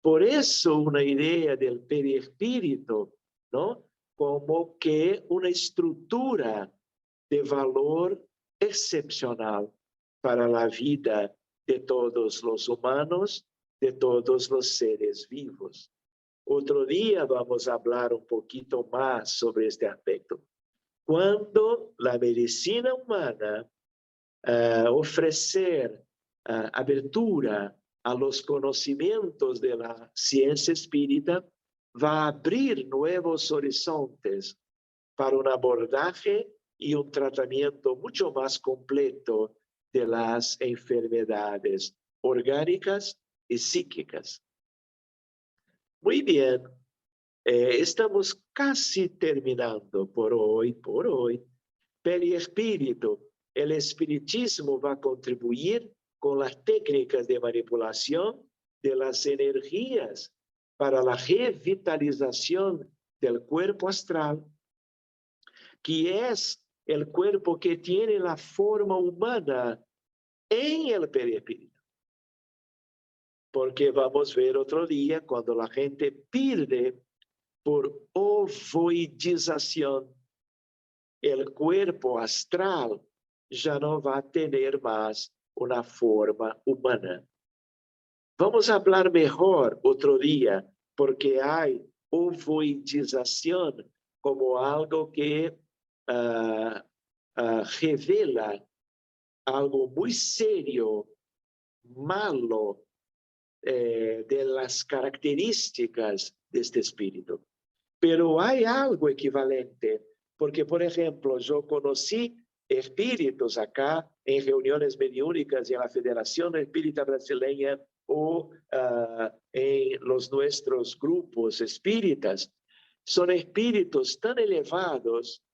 Por eso una idea del periespíritu, ¿no?, como que una estructura de valor excepcional para la vida de todos los humanos, de todos los seres vivos. Otro día vamos a hablar un poquito más sobre este aspecto. Cuando la medicina humana ofrecer abertura a los conocimientos de la ciencia espírita, va a abrir nuevos horizontes para un abordaje y un tratamiento mucho más completo de las enfermedades orgánicas y psíquicas. Muy bien, estamos casi terminando por hoy. Periespíritu, el espiritismo va a contribuir con las técnicas de manipulación de las energías para la revitalización del cuerpo astral, que es el cuerpo que tiene la forma humana en el perispíritu. Porque vamos a ver otro día cuando la gente pierde por ovoidización el cuerpo astral, ya no va a tener más una forma humana. Vamos a hablar mejor otro día, porque hay ovoidización como algo que revela algo muy serio, malo, de las características de este espíritu. Pero hay algo equivalente, porque, por ejemplo, yo conocí espíritus acá en reuniones mediúnicas y en la Federación Espírita Brasileña o en nuestros grupos espíritas. Son espíritus tan elevados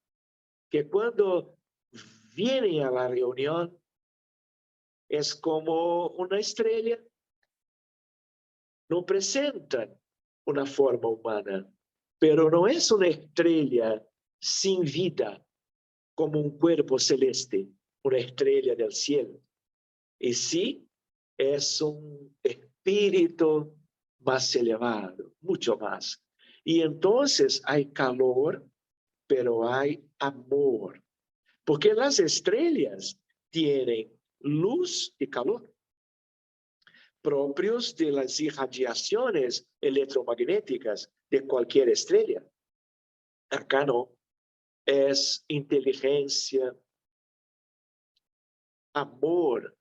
que cuando vienen a la reunión es como una estrella. No presentan una forma humana, pero no es una estrella sin vida, como un cuerpo celeste, una estrella del cielo. Y sí, es un espíritu más elevado, mucho más. Y entonces hay calor, pero hay amor. Porque las estrellas tienen luz y calor propios de las irradiaciones electromagnéticas de cualquier estrella. Acá no. Es inteligencia, amor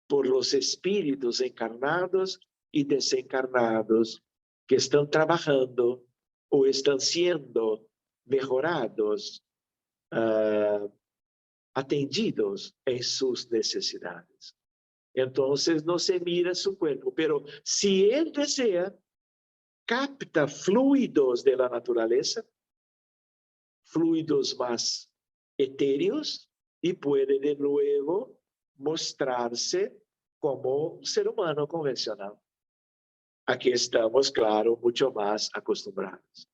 por los espíritus encarnados y desencarnados que están trabajando o están siendo mejorados, atendidos en sus necesidades. Entonces no se mira su cuerpo, pero si él desea, capta fluidos de la naturaleza, fluidos más etéreos, y puede de nuevo mostrarse como un ser humano convencional. Aquí estamos, claro, mucho más acostumbrados.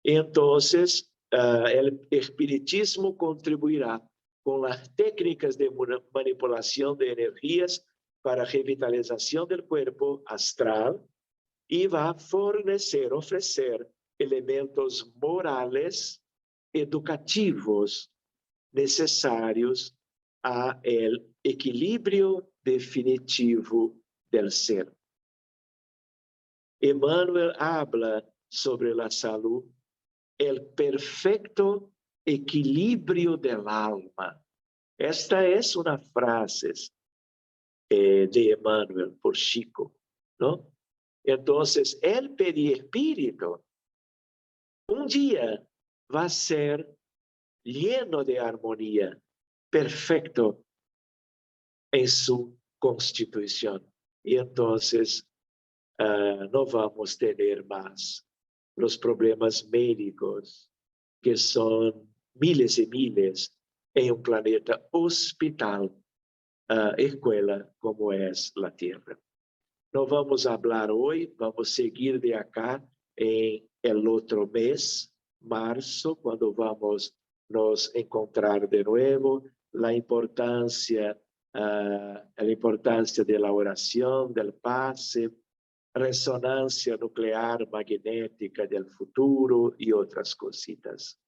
Entonces, el espiritismo contribuirá con las técnicas de manipulación de energías para revitalización del cuerpo astral y va a ofrecer elementos morales, educativos, necesarios a el equilibrio definitivo del ser. Emmanuel habla sobre la salud, el perfecto equilibrio del alma. Esta es una frase de Emmanuel por Chico, ¿no? Entonces, el perispíritu un día va a ser lleno de armonía, perfecto en su constitución. Y entonces no vamos a tener más los problemas médicos, que son miles y miles en un planeta hospital, escuela como es la Tierra. No vamos a hablar hoy, vamos a seguir de acá en el otro mes, marzo, cuando vamos nos encontrar de nuevo, la importancia de la oración, del pase, resonancia nuclear magnética del futuro y otras cositas.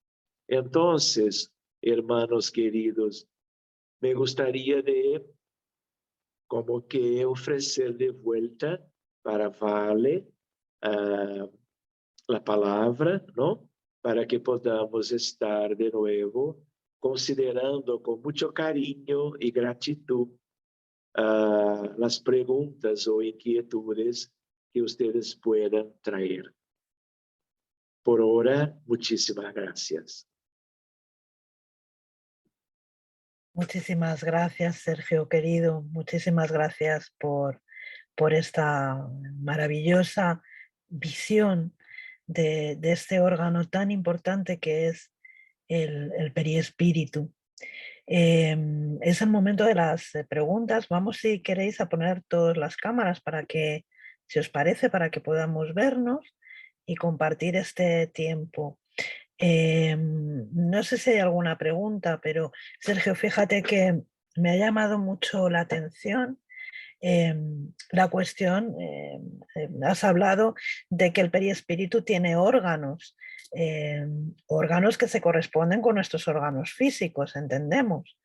Entonces, hermanos queridos, me gustaría de como que ofrecer de vuelta para Vale la palabra, ¿no? Para que podamos estar de nuevo considerando con mucho cariño y gratitud las preguntas o inquietudes que ustedes puedan traer. Por ahora, muchísimas gracias. Muchísimas gracias, Sergio querido. Muchísimas gracias por esta maravillosa visión de este órgano tan importante que es el periespíritu. Es el momento de las preguntas. Vamos, si queréis, a poner todas las cámaras para que, si os parece, para que podamos vernos y compartir este tiempo. No sé si hay alguna pregunta, pero Sergio, fíjate que me ha llamado mucho la atención la cuestión, has hablado de que el perispíritu tiene órganos, órganos que se corresponden con nuestros órganos físicos, entendemos.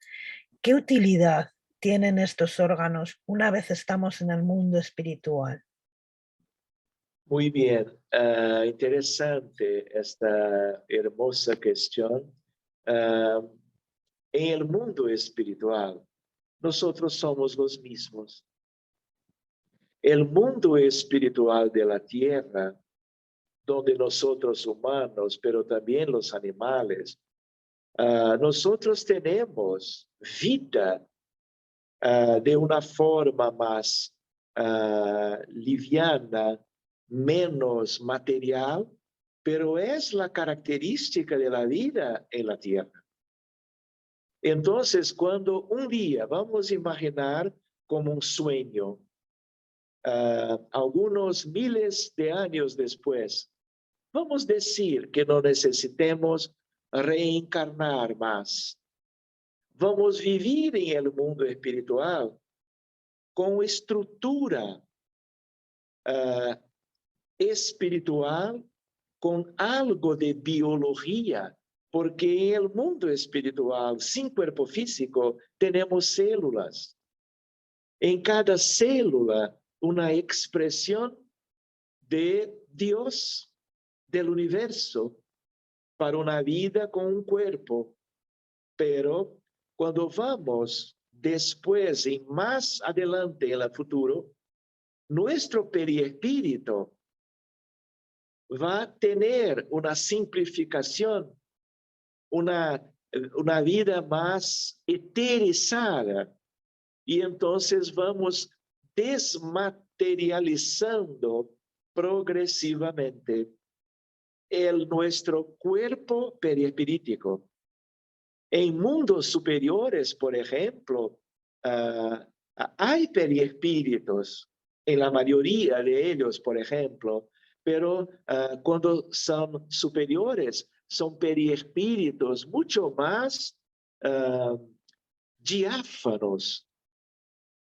¿Qué utilidad tienen estos órganos una vez estamos en el mundo espiritual? Muy bien, interesante esta hermosa cuestión. En el mundo espiritual, nosotros somos los mismos. El mundo espiritual de la tierra, donde nosotros humanos, pero también los animales, nosotros tenemos vida de una forma más liviana, menos material, pero es la característica de la vida en la tierra. Entonces, cuando un día, vamos a imaginar como un sueño, algunos miles de años después, vamos a decir que no necesitemos reencarnar más. Vamos a vivir en el mundo espiritual con estructura espiritual, con algo de biología, porque en el mundo espiritual, sin cuerpo físico, tenemos células. En cada célula, una expresión de Dios, del universo, para una vida con un cuerpo. Pero cuando vamos después y más adelante en el futuro, nuestro perispíritu va a tener una simplificación, una vida más eterizada. Y entonces vamos desmaterializando progresivamente nuestro cuerpo perispirítico. En mundos superiores, por ejemplo, hay periespíritus en la mayoría de ellos, por ejemplo, pero cuando son superiores, son periespíritus mucho más diáfanos,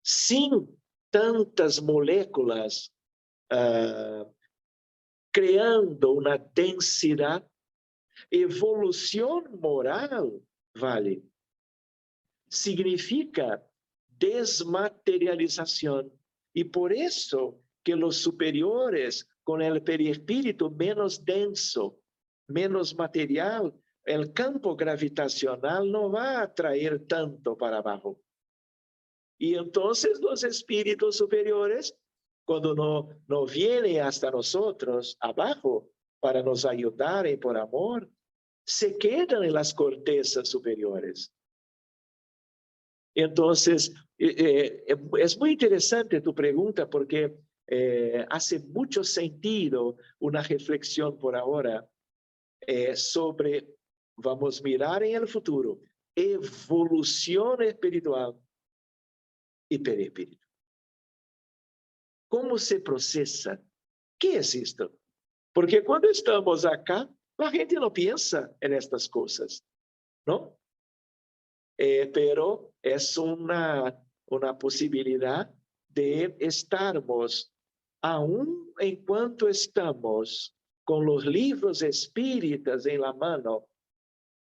sin tantas moléculas, creando una densidad. Evolución moral, vale, significa desmaterialización. Y por eso que los superiores, con el periespíritu menos denso, menos material, el campo gravitacional no va a atraer tanto para abajo. Y entonces los espíritus superiores, cuando no vienen hasta nosotros abajo para nos ayudar y por amor, se quedan en las cortezas superiores. Entonces, es muy interesante tu pregunta porque hace mucho sentido una reflexión por ahora sobre, vamos a mirar en el futuro, evolución espiritual y perispíritu. ¿Cómo se procesa? ¿Qué es esto? Porque cuando estamos acá, la gente no piensa en estas cosas, ¿no? Pero es una posibilidad de estarmos, aún en cuanto estamos con los libros espíritas en la mano,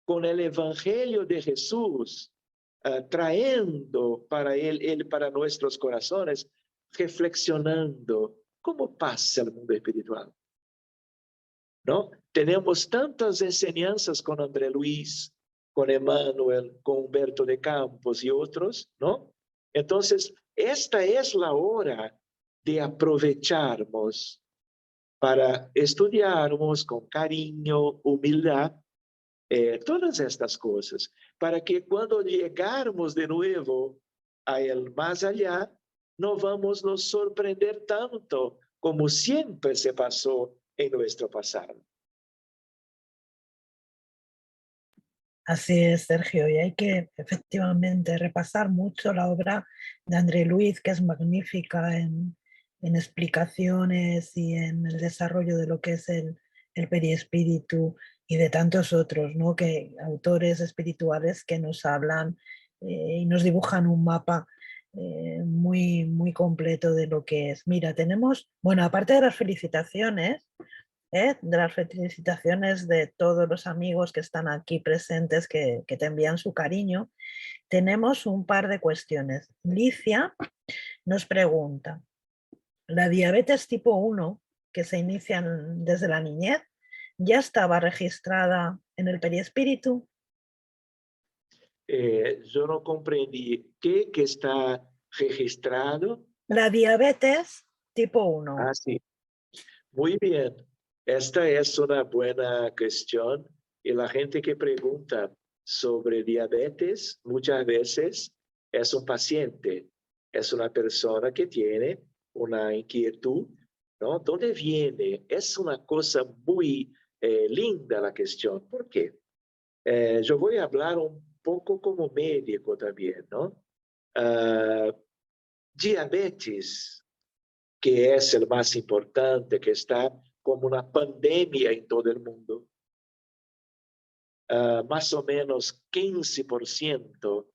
con el Evangelio de Jesús, trayendo para él para nuestros corazones, reflexionando cómo pasa el mundo espiritual. ¿No? Tenemos tantas enseñanzas con André Luis, con Emmanuel, con Humberto de Campos y otros, ¿no? Entonces, esta es la hora de aprovecharnos para estudiarnos con cariño, humildad, todas estas cosas, para que cuando llegarmos de nuevo a el más allá, no vamos nos sorprender tanto como siempre se pasó en nuestro pasado. Así es, Sergio, y hay que efectivamente repasar mucho la obra de André Luis, que es magnífica en explicaciones y en el desarrollo de lo que es el periespíritu y de tantos otros, ¿no? Autores espirituales que nos hablan y nos dibujan un mapa muy, muy completo de lo que es. Mira, tenemos, bueno, aparte de las felicitaciones, de las felicitaciones de todos los amigos que están aquí presentes, que te envían su cariño, tenemos un par de cuestiones. Licia nos pregunta, ¿la diabetes tipo 1, que se inicia desde la niñez, ya estaba registrada en el periespíritu? Yo no comprendí qué que está registrado. La diabetes tipo 1. Ah, sí. Muy bien. Esta es una buena cuestión y la gente que pregunta sobre diabetes muchas veces es un paciente, es una persona que tiene una inquietud, ¿no? ¿Dónde viene? Es una cosa muy linda la cuestión. ¿Por qué? Yo voy a hablar un poco como médico también, ¿no? Diabetes, que es el más importante, que está como una pandemia en todo el mundo. Más o menos 15%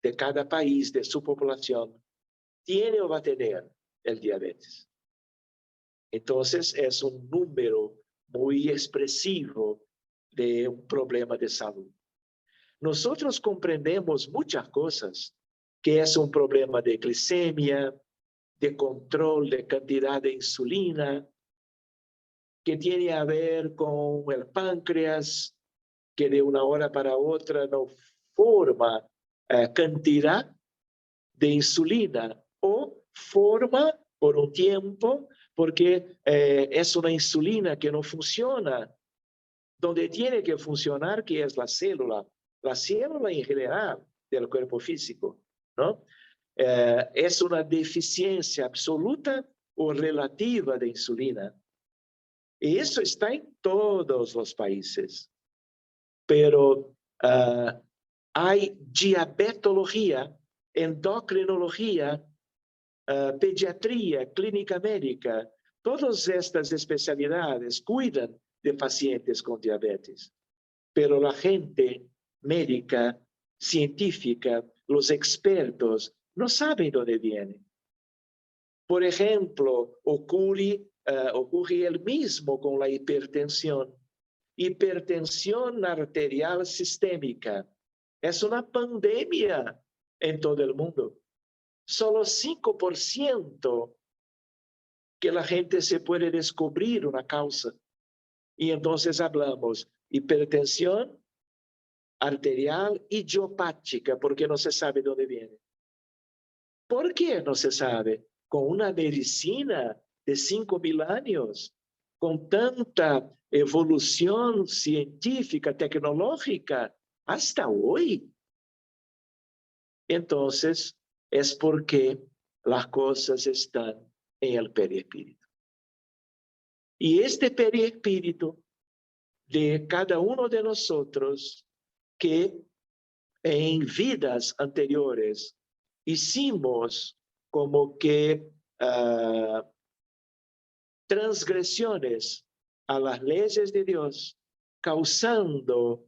de cada país, de su población, tiene o va a tener el diabetes. Entonces, es un número muy expresivo de un problema de salud. Nosotros comprendemos muchas cosas, que es un problema de glicemia, de control de cantidad de insulina, que tiene a ver con el páncreas, que de una hora para otra no forma cantidad de insulina o forma por un tiempo porque es una insulina que no funciona donde tiene que funcionar, que es la célula en general del cuerpo físico, ¿no? Es una deficiencia absoluta o relativa de insulina. Y eso está en todos los países. Pero hay diabetología endocrinología, pediatría, clínica médica, todas estas especialidades cuidan de pacientes con diabetes. Pero la gente médica, científica, los expertos, no saben dónde viene. Por ejemplo, ocurre el mismo con la hipertensión. Hipertensión arterial sistémica es una pandemia en todo el mundo. Solo 5% que la gente se puede descubrir una causa. Y entonces hablamos hipertensión arterial idiopática, porque no se sabe dónde viene. ¿Por qué no se sabe? Con una medicina de 5.000 años, con tanta evolución científica, tecnológica, hasta hoy. Entonces, es porque las cosas están en el perispíritu. Y este perispíritu de cada uno de nosotros, que en vidas anteriores hicimos como que transgresiones a las leyes de Dios, causando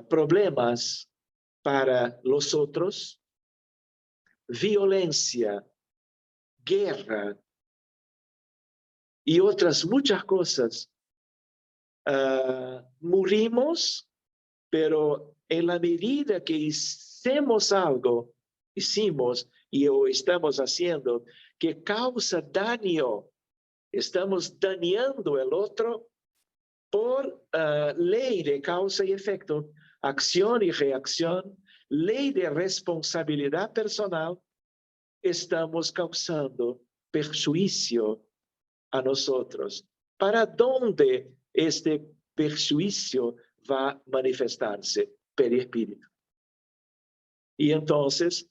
problemas para los otros, violencia, guerra y otras muchas cosas. Morimos, pero en la medida que hicimos algo, o estamos haciendo, que causa daño, estamos dañando el otro por ley de causa y efecto, acción y reacción, ley de responsabilidad personal, estamos causando perjuicio a nosotros. ¿Para dónde este perjuicio va a manifestarse? Perispíritu. Y entonces,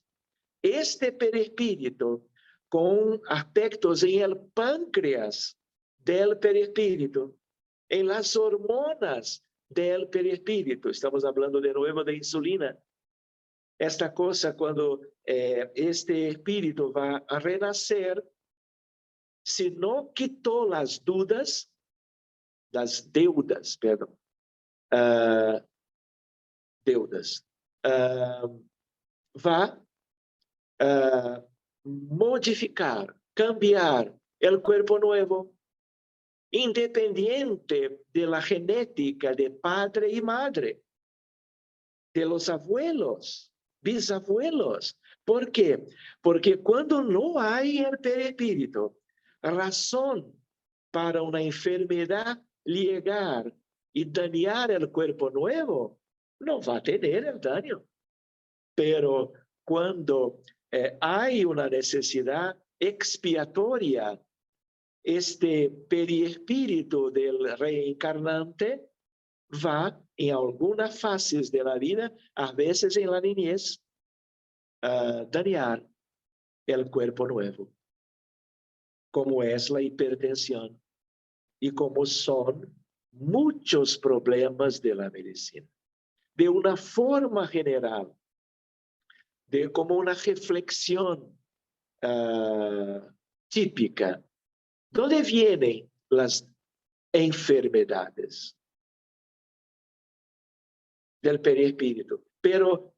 este perispíritu, con aspectos en el páncreas del perispíritu, en las hormonas del perispíritu, estamos hablando de nuevo de insulina. Esta cosa, cuando este espíritu va a renacer, si no quitó las deudas, va a modificar, cambiar el cuerpo nuevo, independiente de la genética de padre y madre, de los abuelos, bisabuelos. ¿Por qué? Porque cuando no hay el perispíritu, razón para una enfermedad llegar y dañar el cuerpo nuevo, no va a tener el daño. Pero cuando hay una necesidad expiatoria, este perispíritu del reencarnante va en algunas fases de la vida, a veces en la niñez, dañar el cuerpo nuevo, como es la hipertensión y como son muchos problemas de la medicina. De una forma general, como una reflexión típica, ¿dónde vienen las enfermedades? Del perispíritu. Pero,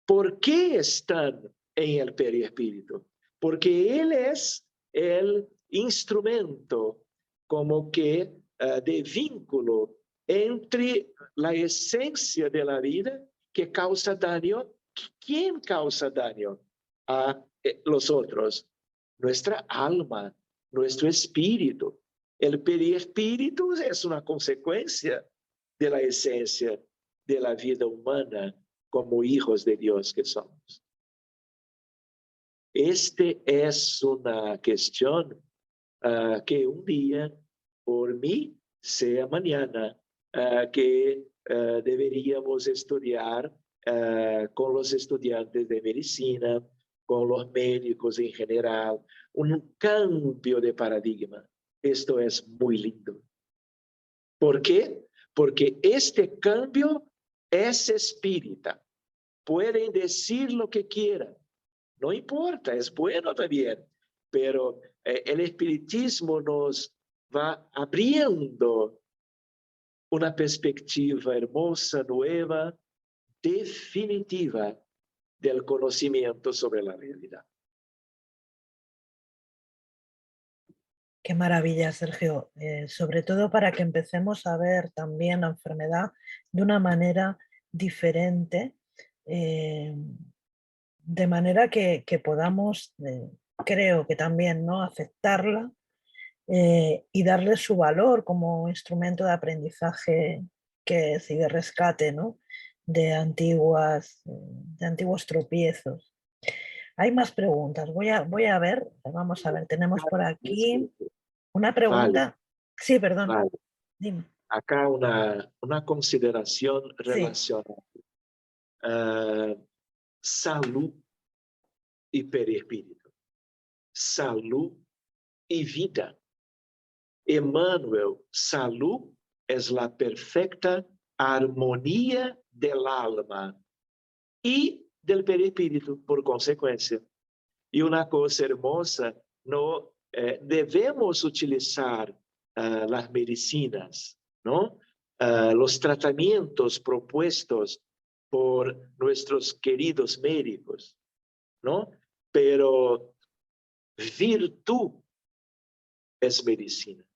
¿por qué están en el perispíritu? Porque él es el instrumento como que de vínculo entre la esencia de la vida que causa daño. ¿Quién causa daño a los otros? Nuestra alma, nuestro espíritu. El perispíritu es una consecuencia de la esencia de la vida humana como hijos de Dios que somos. Este es una cuestión que un día, por mí, sea mañana, que deberíamos estudiar con los estudiantes de medicina, con los médicos en general, un cambio de paradigma. Esto es muy lindo. ¿Por qué? Porque este cambio es espírita. Pueden decir lo que quieran, no importa, es bueno también, pero el espiritismo nos va abriendo una perspectiva hermosa, nueva, definitiva del conocimiento sobre la realidad. Qué maravilla, Sergio. Sobre todo para que empecemos a ver también la enfermedad de una manera diferente, de manera que podamos, creo que también, ¿no?, aceptarla y darle su valor como instrumento de aprendizaje que es y de rescate, ¿no?, de antiguos tropiezos. Hay más preguntas. Voy a ver, vamos a ver, tenemos por aquí una Vale, pregunta. Sí, perdón, vale. dime. Acá una consideración Sí, relacionada. Salud y perispíritu. Salud y vida. Emmanuel, salud es la perfecta armonía del alma y del perispíritu, por consecuencia. Y una cosa hermosa, no debemos utilizar las medicinas, ¿no? Los tratamientos propuestos por nuestros queridos médicos, ¿no? Pero virtud es medicina.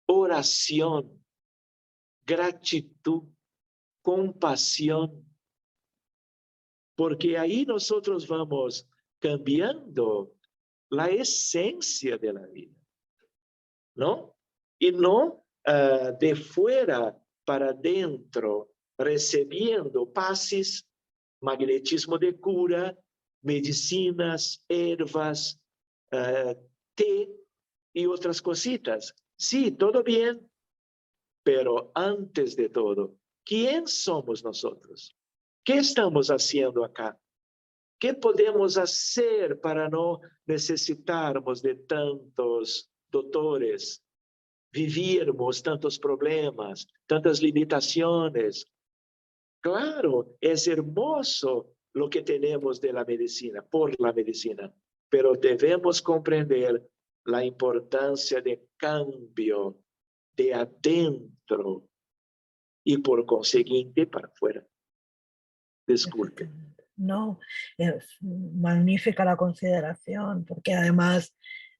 Oración, gratitud, compasión, porque ahí nosotros vamos cambiando la esencia de la vida, ¿no? Y no de fuera para dentro, recibiendo pases, magnetismo de cura, medicinas, ervas, té y otras cositas. Sí, todo bien, pero antes de todo, ¿quién somos nosotros? ¿Qué estamos haciendo acá? ¿Qué podemos hacer para no necesitarmos de tantos doctores, vivirmos tantos problemas, tantas limitaciones? Claro, es hermoso lo que tenemos de la medicina, por la medicina, pero debemos comprender la importancia de cambio de adentro y por consiguiente para afuera. Disculpe. efectivamente. No, es magnífica la consideración, porque además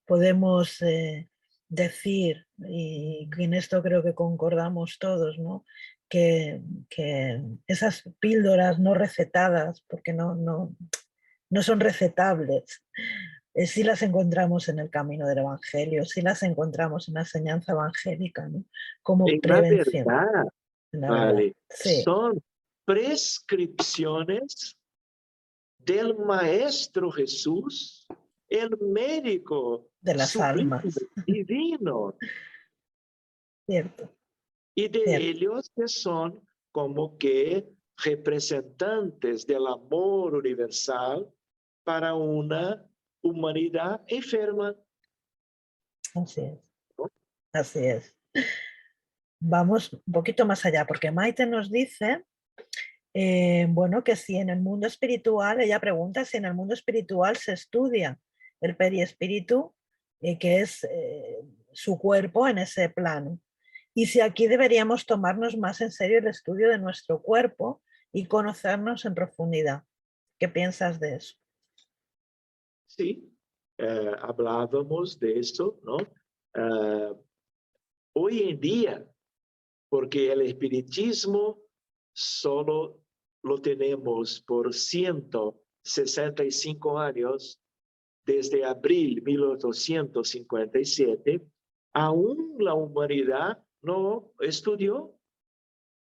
podemos decir, y en esto creo que concordamos todos, ¿no?, que esas píldoras no recetadas, porque no son recetables, sí las encontramos en el camino del Evangelio, sí las encontramos en la enseñanza evangélica, ¿no?, como En la prevención, verdad, la verdad. vale, Sí, son prescripciones del Maestro Jesús, el médico de las sublime, almas, divino, cierto, y de cierto. ellos que son como que representantes del amor universal para una humanidad enferma, Así es, ¿no? así es. Vamos un poquito más allá, porque Maite nos dice, bueno, que si en el mundo espiritual, ella pregunta si en el mundo espiritual se estudia el periespíritu, que es su cuerpo en ese plano. Y si aquí deberíamos tomarnos más en serio el estudio de nuestro cuerpo y conocernos en profundidad. ¿Qué piensas de eso? Sí, hablábamos de eso, ¿no? Hoy en día, porque el espiritismo solo lo tenemos por 165 años, desde abril de 1857, aún la humanidad no estudió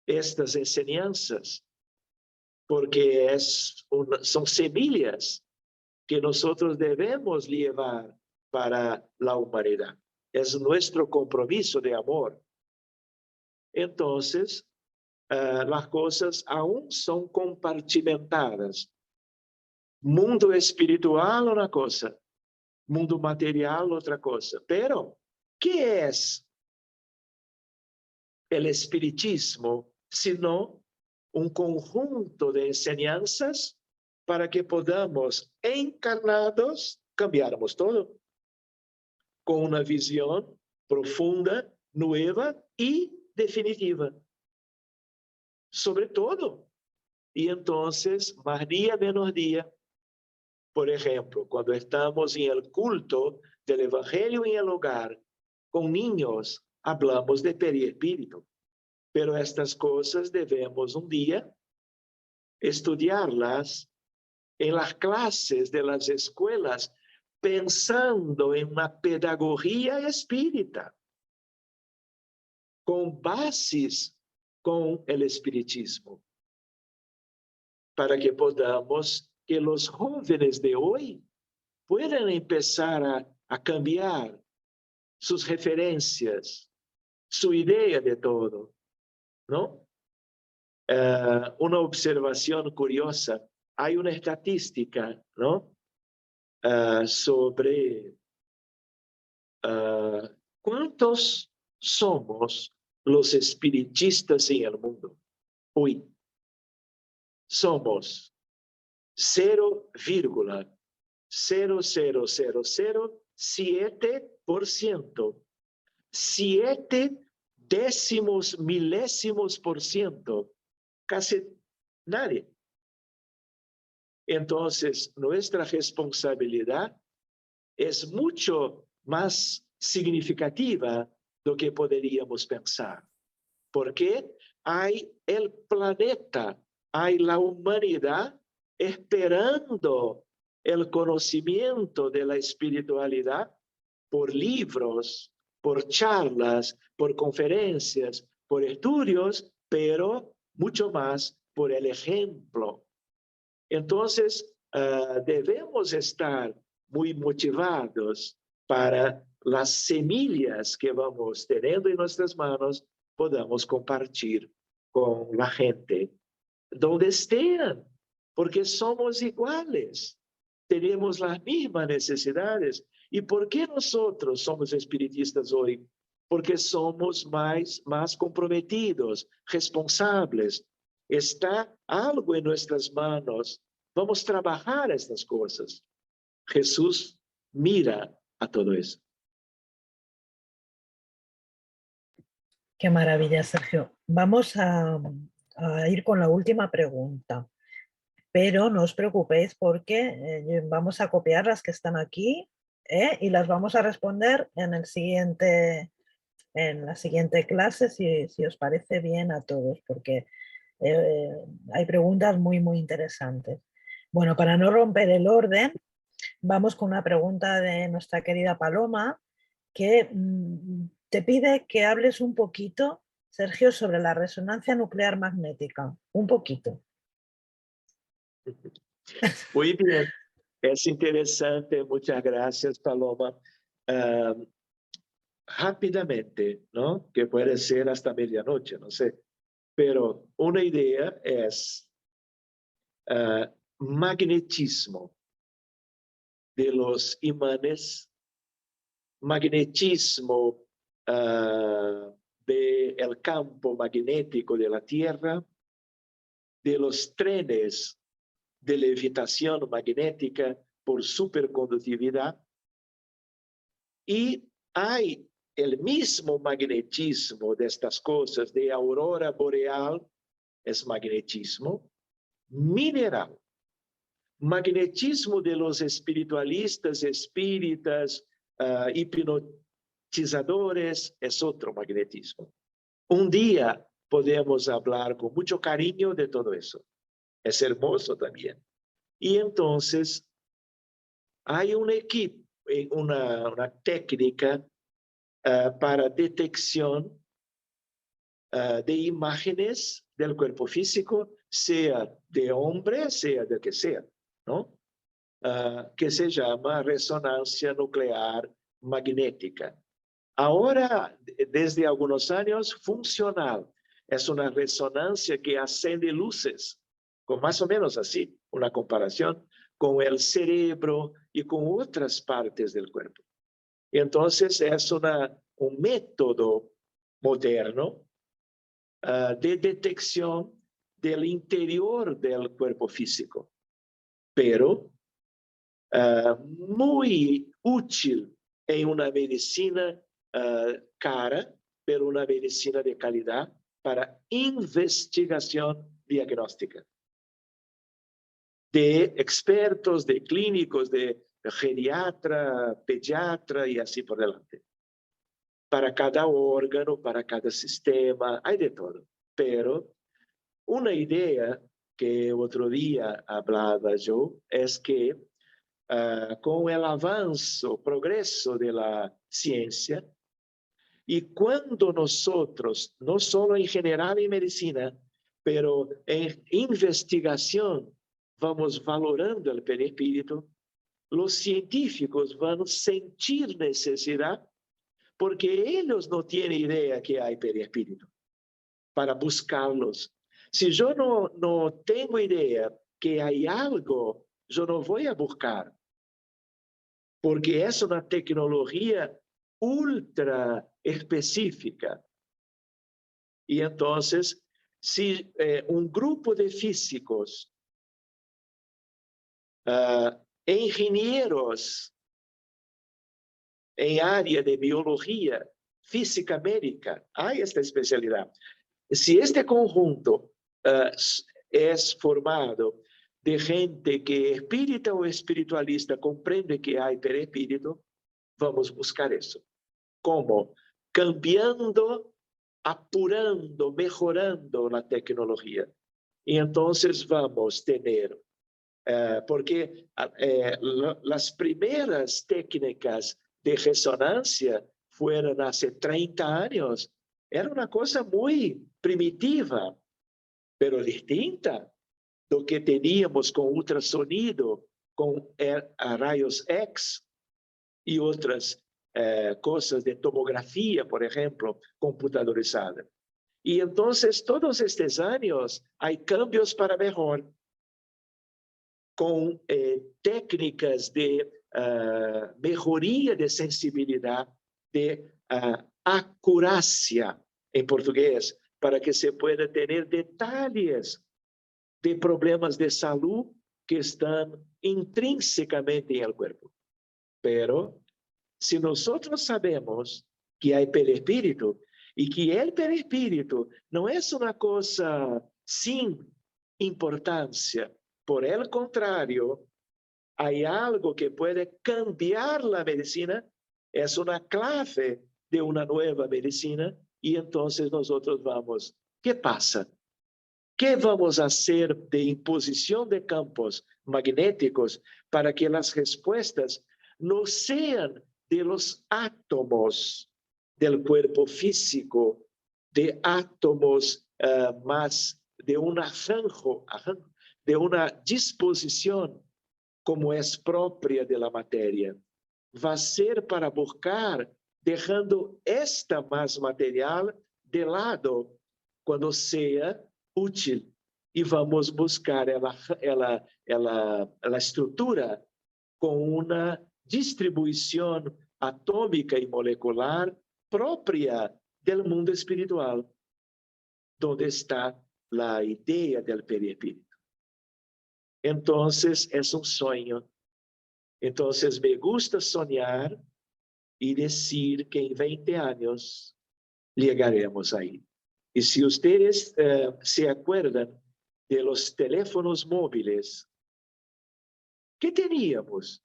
estas enseñanzas, porque son semillas que nosotros debemos llevar para la humanidad. Es nuestro compromiso de amor. Entonces, las cosas aún son compartimentadas. Mundo espiritual una cosa, mundo material otra cosa. Pero, ¿qué es el espiritismo sino un conjunto de enseñanzas para que podamos, encarnados, cambiarmos todo, con una visión profunda, nueva y definitiva. Sobre todo. Y entonces, más día menos día, por ejemplo, cuando estamos en el culto del Evangelio en el hogar, con niños, hablamos de periespíritu. Pero estas cosas debemos un día estudiarlas en las clases de las escuelas, pensando en una pedagogía espírita, con bases con el espiritismo, para que podamos, que los jóvenes de hoy puedan empezar a cambiar sus referencias, su idea de todo, ¿no? Una observación curiosa, hay una estadística, ¿no? Sobre cuántos somos los espiritistas en el mundo. Hoy somos 0,00007%, 0,7 casi nadie. Entonces, nuestra responsabilidad es mucho más significativa de lo que podríamos pensar. Porque hay el planeta, hay la humanidad esperando el conocimiento de la espiritualidad por libros, por charlas, por conferencias, por estudios, pero mucho más por el ejemplo. Entonces, debemos estar muy motivados para las semillas que vamos teniendo en nuestras manos, podamos compartir con la gente donde estén, porque somos iguales, tenemos las mismas necesidades. ¿Y por qué nosotros somos espiritistas hoy? Porque somos más comprometidos, responsables. Está algo en nuestras manos. Vamos a trabajar estas cosas. Jesús mira a todo eso. Qué maravilla, Sergio. Vamos a ir con la última pregunta, pero no os preocupéis porque vamos a copiar las que están aquí y las vamos a responder en la siguiente clase, si os parece bien a todos, porque hay preguntas muy, muy interesantes. Bueno, para no romper el orden, vamos con una pregunta de nuestra querida Paloma, que te pide que hables un poquito, Sergio, sobre la resonancia nuclear magnética. Un poquito. Muy bien, es interesante. Muchas gracias, Paloma. Rápidamente, ¿no? Que puede ser hasta medianoche, no sé. Pero una idea es magnetismo de los imanes, magnetismo del campo magnético de la Tierra, de los trenes de levitación magnética por superconductividad, y hay el mismo magnetismo de estas cosas, de aurora boreal, es magnetismo mineral. Magnetismo de los espiritualistas, espíritas, hipnotizadores, es otro magnetismo. Un día podemos hablar con mucho cariño de todo eso. Es hermoso también. Y entonces hay un equipo, una técnica para detección de imágenes del cuerpo físico, sea de hombre, sea de que sea, ¿no? Que se llama resonancia nuclear magnética. Ahora, desde algunos años, funcional. Es una resonancia que acende luces, con más o menos así, una comparación con el cerebro y con otras partes del cuerpo. Y entonces es un método moderno de detección del interior del cuerpo físico. pero muy útil en una medicina cara, pero una medicina de calidad para investigación diagnóstica. De expertos, de clínicos, de geriatra, pediatra y así por delante. Para cada órgano, para cada sistema, hay de todo. Pero una idea que otro día hablaba yo es que con el avance, progreso de la ciencia, y cuando nosotros, no solo en general en medicina, pero en investigación, vamos valorando el perispíritu, los científicos van a sentir necesidad porque ellos no tienen idea que hay perispíritu para buscarlos. Si yo no tengo idea que hay algo, yo no voy a buscar, porque es una tecnología ultra específica. Y entonces, si un grupo de físicos, ingenieros en área de biología, física médica, hay esta especialidad. Si este conjunto es formado de gente que espírita o espiritualista comprende que hay perispíritu, vamos buscar eso. ¿Cómo? Cambiando, apurando, mejorando la tecnología. Y entonces vamos a tener, porque las primeras técnicas de resonancia fueron hace 30 años. Era una cosa muy primitiva, pero distinta do que teníamos con ultrasonido, con rayos X y otras cosas de tomografía, por ejemplo, computadorizada. Y entonces, todos estos años, hay cambios para mejor, con técnicas de mejoría de sensibilidad, de acuracia en portugués, para que se pueda tener detalles de problemas de salud que están intrínsecamente en el cuerpo. Pero si nosotros sabemos que hay perispíritu y que el perispíritu no es una cosa sin importancia, por el contrario, hay algo que puede cambiar la medicina, es una clave de una nueva medicina, y entonces nosotros vamos, ¿qué pasa? ¿Qué vamos a hacer de imposición de campos magnéticos para que las respuestas no sean de los átomos del cuerpo físico, de átomos más de un arranjo, de una disposición como es propia de la materia? Va a ser para buscar, dejando esta más material de lado cuando sea útil, y vamos buscar la estructura con una distribuição atômica e molecular própria do mundo espiritual, onde está a ideia do perispírito. Então, é sonho. Então, me gusta sonhar e dizer que em 20 anos chegaremos aí. E se vocês se acuerdan de los teléfonos móviles que teníamos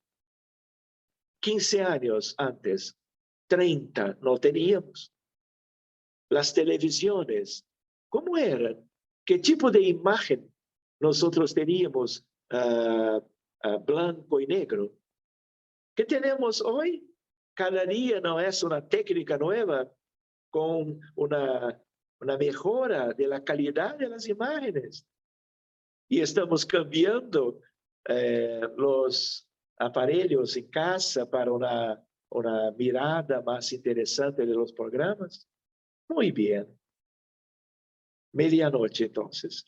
15 años antes, 30, no teníamos. Las televisiones, ¿cómo eran? ¿Qué tipo de imagen nosotros teníamos blanco y negro? ¿Qué tenemos hoy? Cada día no es una técnica nueva con una mejora de la calidad de las imágenes. Y estamos cambiando los aparelhos em casa para uma mirada mais interessante de los programas. Muy bien. Medianoche, entonces.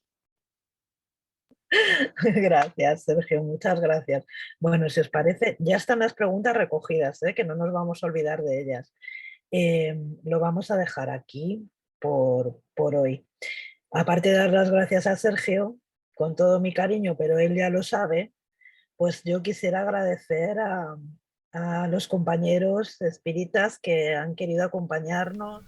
Gracias, Sergio, muchas gracias. Bueno, si os parece, ya están las preguntas recogidas, que no nos vamos a olvidar de ellas. Lo vamos a dejar aquí por hoy. Aparte de dar las gracias a Sergio, con todo mi cariño, pero él ya lo sabe, pues yo quisiera agradecer a los compañeros espíritas que han querido acompañarnos.